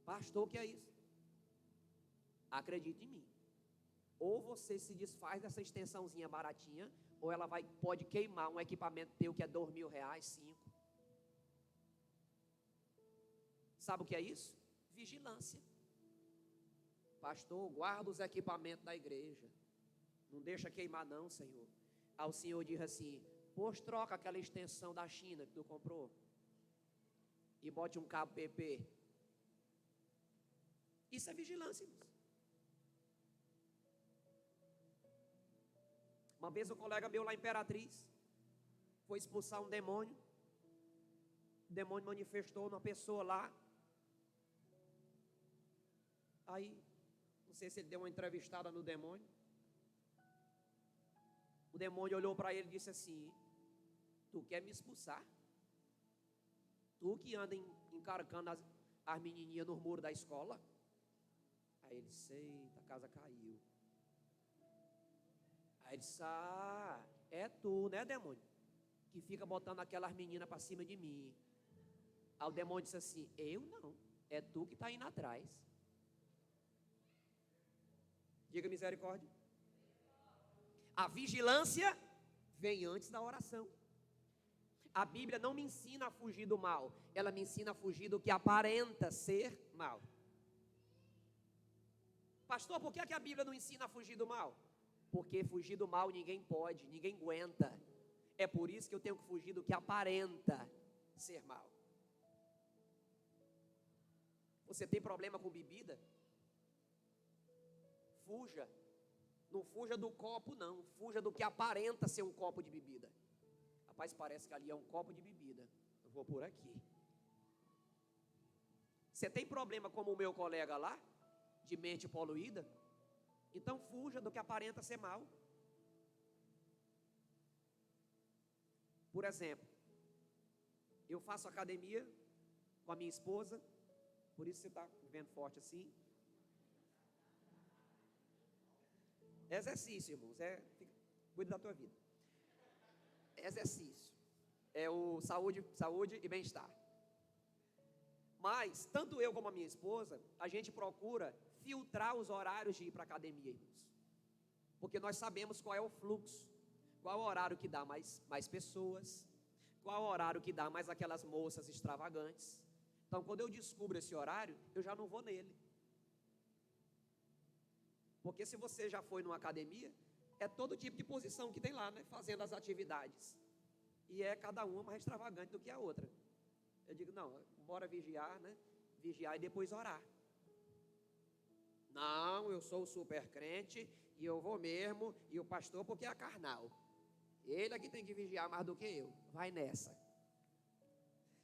Pastor, o que é isso? Acredite em mim. Ou você se desfaz dessa extensãozinha baratinha, ou ela pode queimar um equipamento teu que é R$2.000, 5. Sabe o que é isso? Vigilância. Pastor, guarda os equipamentos da igreja. Não deixa queimar não, Senhor. Aí o Senhor diz assim: pois troca aquela extensão da China que tu comprou e bote um cabo PP. Isso é vigilância, irmãos. Uma vez um colega meu lá em Imperatriz foi expulsar um demônio. O demônio manifestou numa pessoa lá. Aí, não sei se ele deu uma entrevistada no demônio. O demônio olhou para ele e disse assim: Tu quer me expulsar? Tu que anda encarcando as menininhas no muro da escola? Aí ele disse, eita, a casa caiu. Aí ele disse, é tu, né, demônio? Que fica botando aquelas meninas para cima de mim. Aí o demônio disse assim, eu não, é tu que está indo atrás. Diga misericórdia. A vigilância vem antes da oração. A Bíblia não me ensina a fugir do mal, ela me ensina a fugir do que aparenta ser mal. Pastor, por que a Bíblia não ensina a fugir do mal? Porque fugir do mal ninguém pode, ninguém aguenta. É por isso que eu tenho que fugir do que aparenta ser mal. Você tem problema com bebida? Fuja. Não fuja do copo, não. Fuja do que aparenta ser um copo de bebida. Rapaz, parece que ali é um copo de bebida. Eu vou por aqui. Você tem problema como o meu colega lá, de mente poluída? Então fuja do que aparenta ser mal. Por exemplo, eu faço academia com a minha esposa, por isso você está vendo forte assim. Exercício, irmãos, cuida da tua vida. Exercício, é o saúde e bem-estar. Mas, tanto eu como a minha esposa, a gente procura filtrar os horários de ir para a academia, irmãos. Porque nós sabemos qual é o fluxo, qual é o horário que dá mais pessoas, qual é o horário que dá mais aquelas moças extravagantes. Então, quando eu descubro esse horário, eu já não vou nele. Porque se você já foi numa academia, é todo tipo de posição que tem lá, né? Fazendo as atividades. E é cada uma mais extravagante do que a outra. Eu digo, não, bora vigiar, né? Vigiar e depois orar. Não, eu sou o super crente e eu vou mesmo, e o pastor porque é carnal. Ele aqui tem que vigiar mais do que eu. Vai nessa.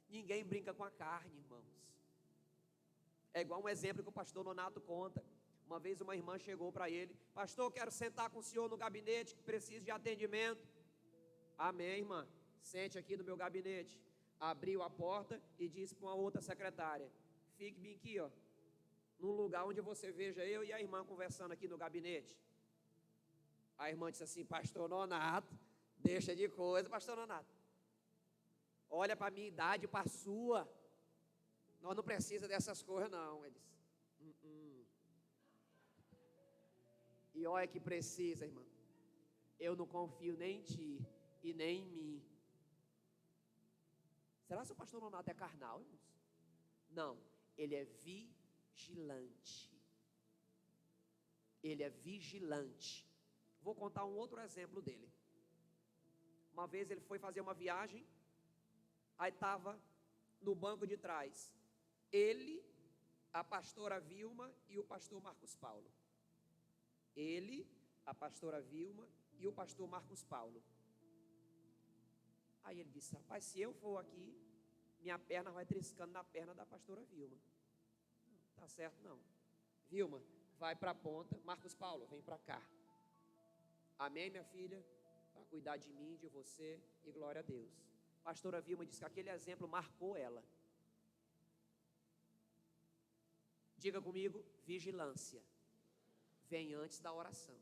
Ninguém brinca com a carne, irmãos. É igual um exemplo que o pastor Nonato conta. Uma vez uma irmã chegou para ele, pastor, eu quero sentar com o senhor no gabinete, que preciso de atendimento. Amém, irmã, sente aqui no meu gabinete. Abriu a porta e disse para uma outra secretária, fique bem aqui, ó, num lugar onde você veja eu e a irmã conversando aqui no gabinete. A irmã disse assim, pastor Nonato, deixa de coisa, pastor Nonato. Olha para a minha idade, para a sua. Nós não precisamos dessas coisas não. Ele disse, E olha que precisa, irmã. Eu não confio nem em ti e nem em mim. Será que o pastor Nonato é carnal, irmãos? Não, ele é vigilante. Ele é vigilante. Vou contar um outro exemplo dele. Uma vez ele foi fazer uma viagem, aí estava no banco de trás ele, a pastora Vilma e o pastor Marcos Paulo. Ele, a pastora Vilma e o pastor Marcos Paulo. Aí ele disse, rapaz, se eu for aqui, minha perna vai triscando na perna da pastora Vilma. Não, tá certo não. Vilma, vai para a ponta. Marcos Paulo, vem para cá. Amém, minha filha? Para cuidar de mim, de você, e glória a Deus. Pastora Vilma disse que aquele exemplo marcou ela. Diga comigo, vigilância vem antes da oração.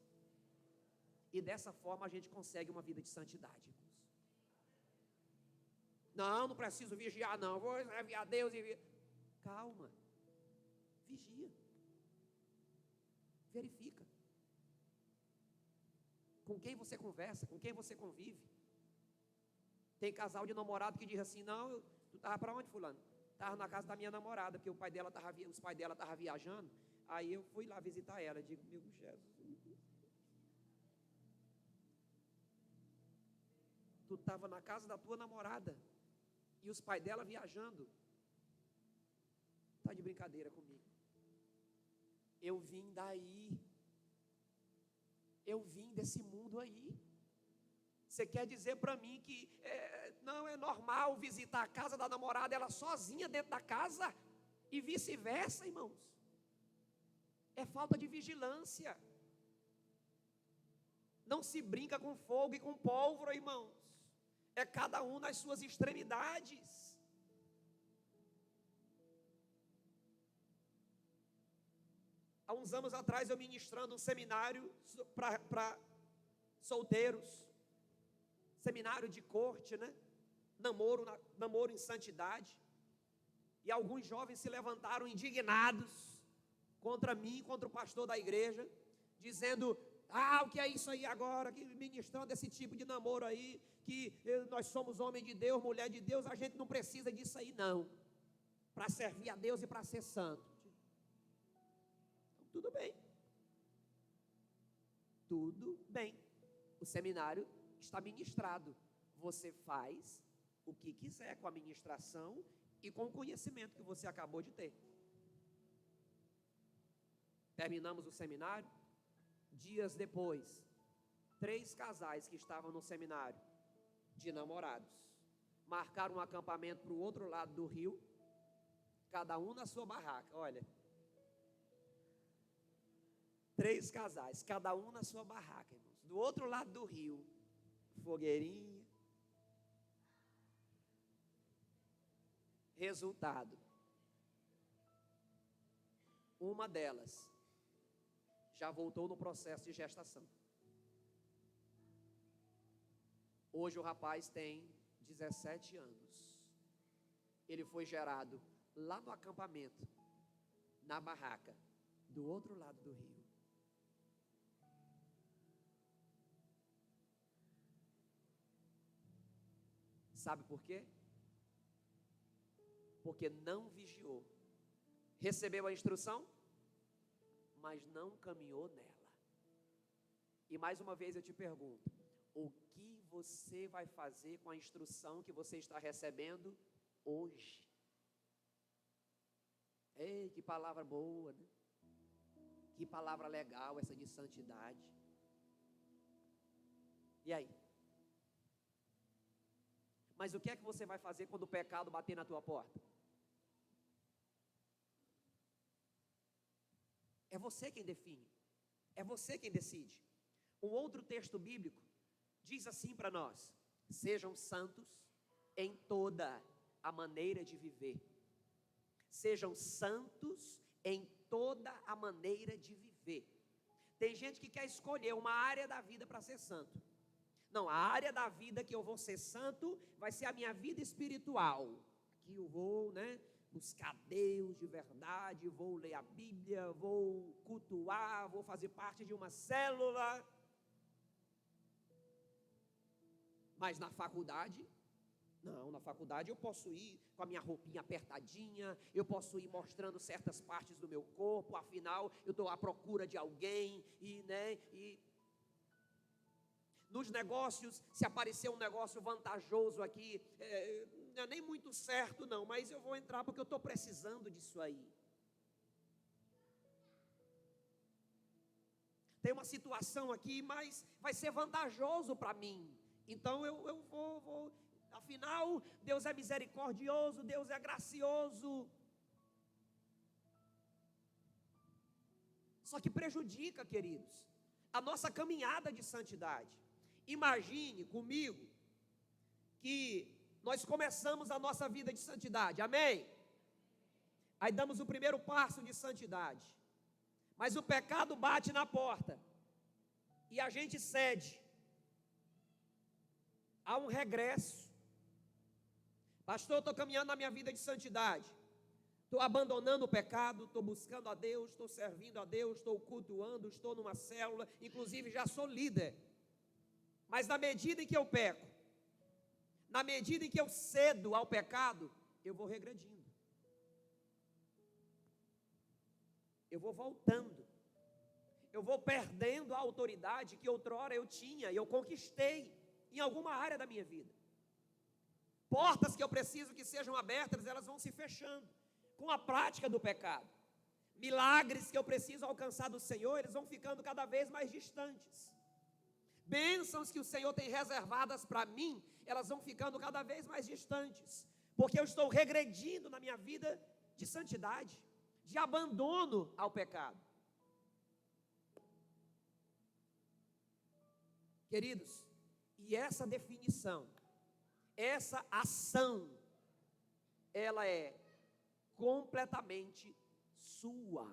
E dessa forma a gente consegue uma vida de santidade, irmãos. Não preciso vigiar não, vou servir a Deus e... Calma, vigia, verifica. Com quem você conversa, com quem você convive. Tem casal de namorado que diz assim, não, tu estava para onde, fulano? Estava na casa da minha namorada, porque os pais dela estavam viajando. Aí eu fui lá visitar ela. Digo, meu Jesus. Tu estava na casa da tua namorada e os pais dela viajando. Está de brincadeira comigo. Eu vim daí. Eu vim desse mundo aí. Você quer dizer para mim que não é normal visitar a casa da namorada, ela sozinha dentro da casa? E vice-versa, irmãos. É falta de vigilância. Não se brinca com fogo e com pólvora, irmãos. é cada um nas suas extremidades. Há uns anos atrás eu ministrando um seminário para solteiros, seminário de corte, né? Namoro em santidade. E alguns jovens se levantaram indignados contra mim, contra o pastor da igreja, dizendo: o que é isso aí agora, que ministrando esse tipo de namoro aí, que nós somos homem de Deus, mulher de Deus, a gente não precisa disso aí não, para servir a Deus e para ser santo. Então, tudo bem. Tudo bem. O seminário está ministrado. Você faz o que quiser com a ministração e com o conhecimento que você acabou de ter. Terminamos o seminário. Dias depois, 3 casais que estavam no seminário, de namorados, marcaram um acampamento para o outro lado do rio, cada um na sua barraca. Olha, 3 casais, cada um na sua barraca, irmãos. Do outro lado do rio, fogueirinha. Resultado: uma delas já voltou no processo de gestação. Hoje o rapaz tem 17 anos. Ele foi gerado lá no acampamento, na barraca, do outro lado do rio. Sabe por quê? Porque não vigiou. Recebeu a instrução, mas não caminhou nela. E mais uma vez eu te pergunto: o que você vai fazer com a instrução que você está recebendo hoje? Ei, que palavra boa, né? Que palavra legal essa de santidade. E aí? Mas o que é que você vai fazer quando o pecado bater na tua porta? É você quem define. É você quem decide. Um outro texto bíblico diz assim para nós: sejam santos em toda a maneira de viver. Sejam santos em toda a maneira de viver. Tem gente que quer escolher uma área da vida para ser santo. Não, a área da vida que eu vou ser santo vai ser a minha vida espiritual. Aqui eu vou, buscar Deus de verdade, vou ler a Bíblia, vou cultuar, vou fazer parte de uma célula. Mas na faculdade, não, na faculdade eu posso ir com a minha roupinha apertadinha, eu posso ir mostrando certas partes do meu corpo, afinal eu estou à procura de alguém, e nos negócios, se aparecer um negócio vantajoso aqui, não é nem muito certo não, mas eu vou entrar porque eu estou precisando disso aí. Tem uma situação aqui, mas vai ser vantajoso para mim, então eu vou, afinal, Deus é misericordioso, Deus é gracioso. Só que prejudica, queridos, a nossa caminhada de santidade. Imagine comigo que nós começamos a nossa vida de santidade, amém? Aí damos o primeiro passo de santidade, mas o pecado bate na porta e a gente cede. Há um regresso. Pastor, eu estou caminhando na minha vida de santidade, estou abandonando o pecado, estou buscando a Deus, estou servindo a Deus, estou cultuando, estou numa célula, inclusive já sou líder. Mas na medida em que eu peco, na medida em que eu cedo ao pecado, eu vou regredindo. Eu vou voltando. Eu vou perdendo a autoridade que outrora eu tinha e eu conquistei em alguma área da minha vida. Portas que eu preciso que sejam abertas, elas vão se fechando com a prática do pecado. Milagres que eu preciso alcançar do Senhor, eles vão ficando cada vez mais distantes. Bênçãos que o Senhor tem reservadas para mim, elas vão ficando cada vez mais distantes, porque eu estou regredindo na minha vida de santidade, de abandono ao pecado. Queridos, e essa definição essa ação, ela é completamente sua.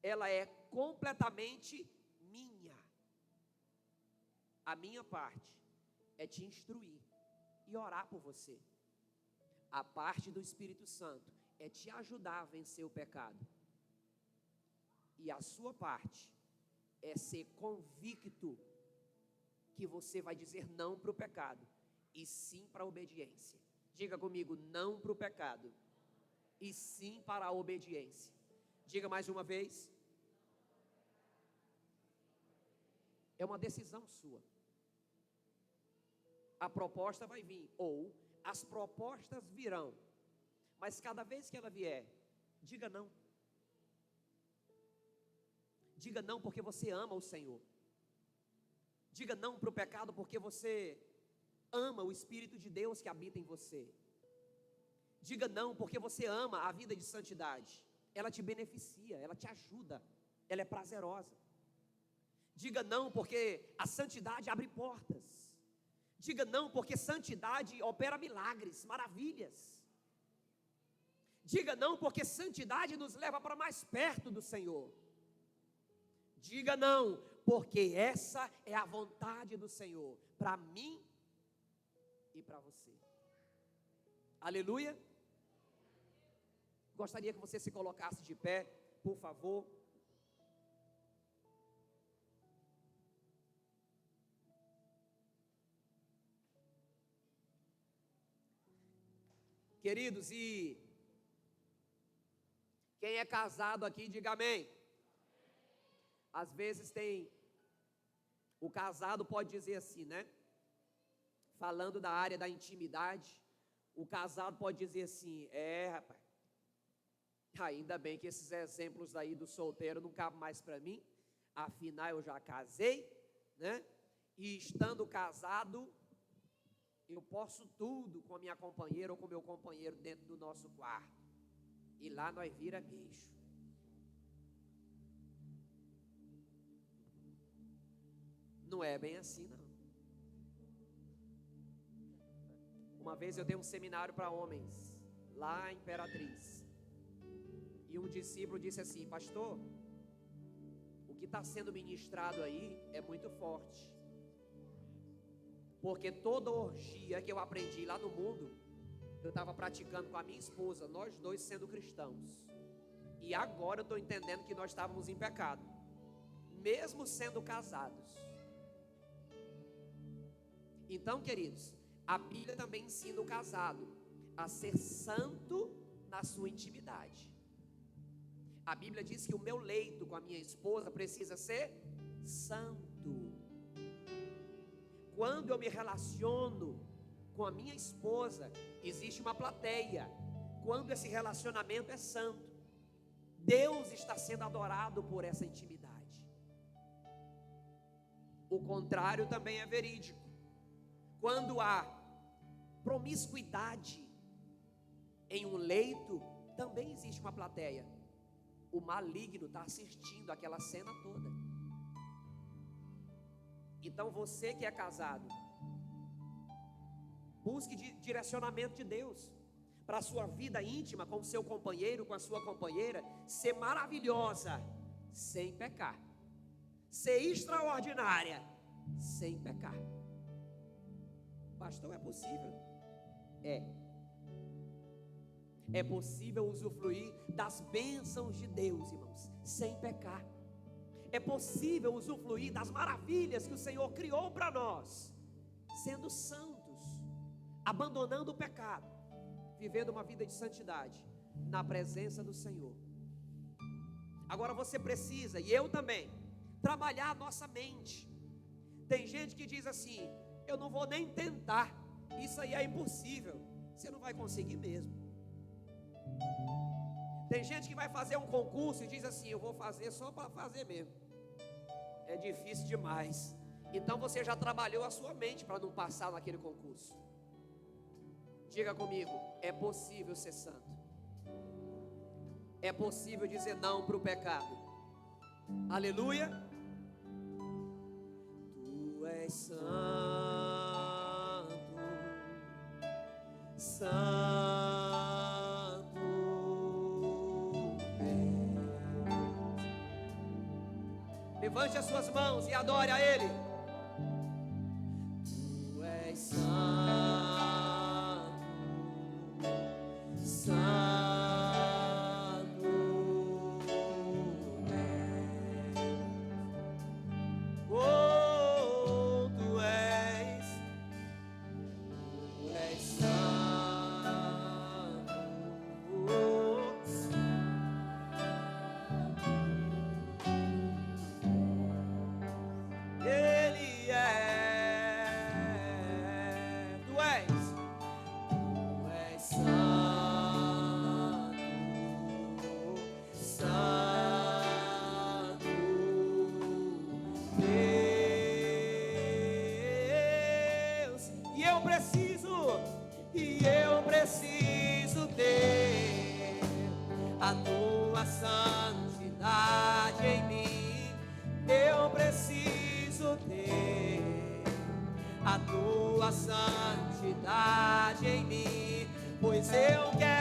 Ela é completamente minha. A minha parte é te instruir e orar por você. A parte do Espírito Santo é te ajudar a vencer o pecado. E a sua parte é ser convicto que você vai dizer não para o pecado e sim para a obediência. Diga comigo, não para o pecado e sim para a obediência. Diga mais uma vez. É uma decisão sua. A proposta vai vir, ou as propostas virão, mas cada vez que ela vier, diga não. Diga não porque você ama o Senhor. Diga não para o pecado porque você ama o Espírito de Deus que habita em você. Diga não porque você ama a vida de santidade. Ela te beneficia, ela te ajuda, ela é prazerosa. Diga não porque a santidade abre portas. Diga não porque santidade opera milagres, maravilhas. Diga não porque santidade nos leva para mais perto do Senhor. Diga não porque essa é a vontade do Senhor para mim e para você. Aleluia. Gostaria que você se colocasse de pé, por favor. Queridos, e quem é casado aqui, diga amém. Às vezes o casado pode dizer assim, né? Falando da área da intimidade, o casado pode dizer assim, rapaz, ainda bem que esses exemplos aí do solteiro não cabem mais para mim, afinal eu já casei, né? E estando casado, eu posso tudo com a minha companheira ou com o meu companheiro dentro do nosso quarto. E lá nós vira bicho. Não é bem assim, não. Uma vez eu dei um seminário para homens, lá em Imperatriz. E um discípulo disse assim, pastor, o que está sendo ministrado aí é muito forte. Porque toda orgia que eu aprendi lá no mundo, eu estava praticando com a minha esposa, nós dois sendo cristãos. E agora eu estou entendendo que nós estávamos em pecado, mesmo sendo casados. Então, queridos, a Bíblia também ensina o casado a ser santo na sua intimidade. A Bíblia diz que o meu leito com a minha esposa precisa ser santo. Quando eu me relaciono com a minha esposa, existe uma plateia. Quando esse relacionamento é santo, Deus está sendo adorado por essa intimidade. O contrário também é verídico. Quando há promiscuidade em um leito, também existe uma plateia. O maligno está assistindo aquela cena toda. Então você que é casado, busque direcionamento de Deus para a sua vida íntima com o seu companheiro, com a sua companheira, ser maravilhosa, sem pecar. Ser extraordinária, sem pecar. Pastor, é possível? É possível usufruir das bênçãos de Deus, irmãos, sem pecar. É possível usufruir das maravilhas que o Senhor criou para nós, sendo santos, abandonando o pecado, vivendo uma vida de santidade, na presença do Senhor. Agora você precisa, e eu também, trabalhar a nossa mente. Tem gente que diz assim, eu não vou nem tentar, isso aí é impossível. Você não vai conseguir mesmo. Tem gente que vai fazer um concurso e diz assim, eu vou fazer só para fazer mesmo. É difícil demais. Então você já trabalhou a sua mente para não passar naquele concurso. Diga comigo, é possível ser santo. É possível dizer não para o pecado. Aleluia. Tu és santo, Santo Deus. Levante as suas mãos e adore a Ele. Tu és santo, santo Deus. Oh, tu és santo, Ele é. Tu és santo, santo Deus. E eu preciso ter a tua santidade em mim. Eu preciso ter a tua santidade em mim, pois eu quero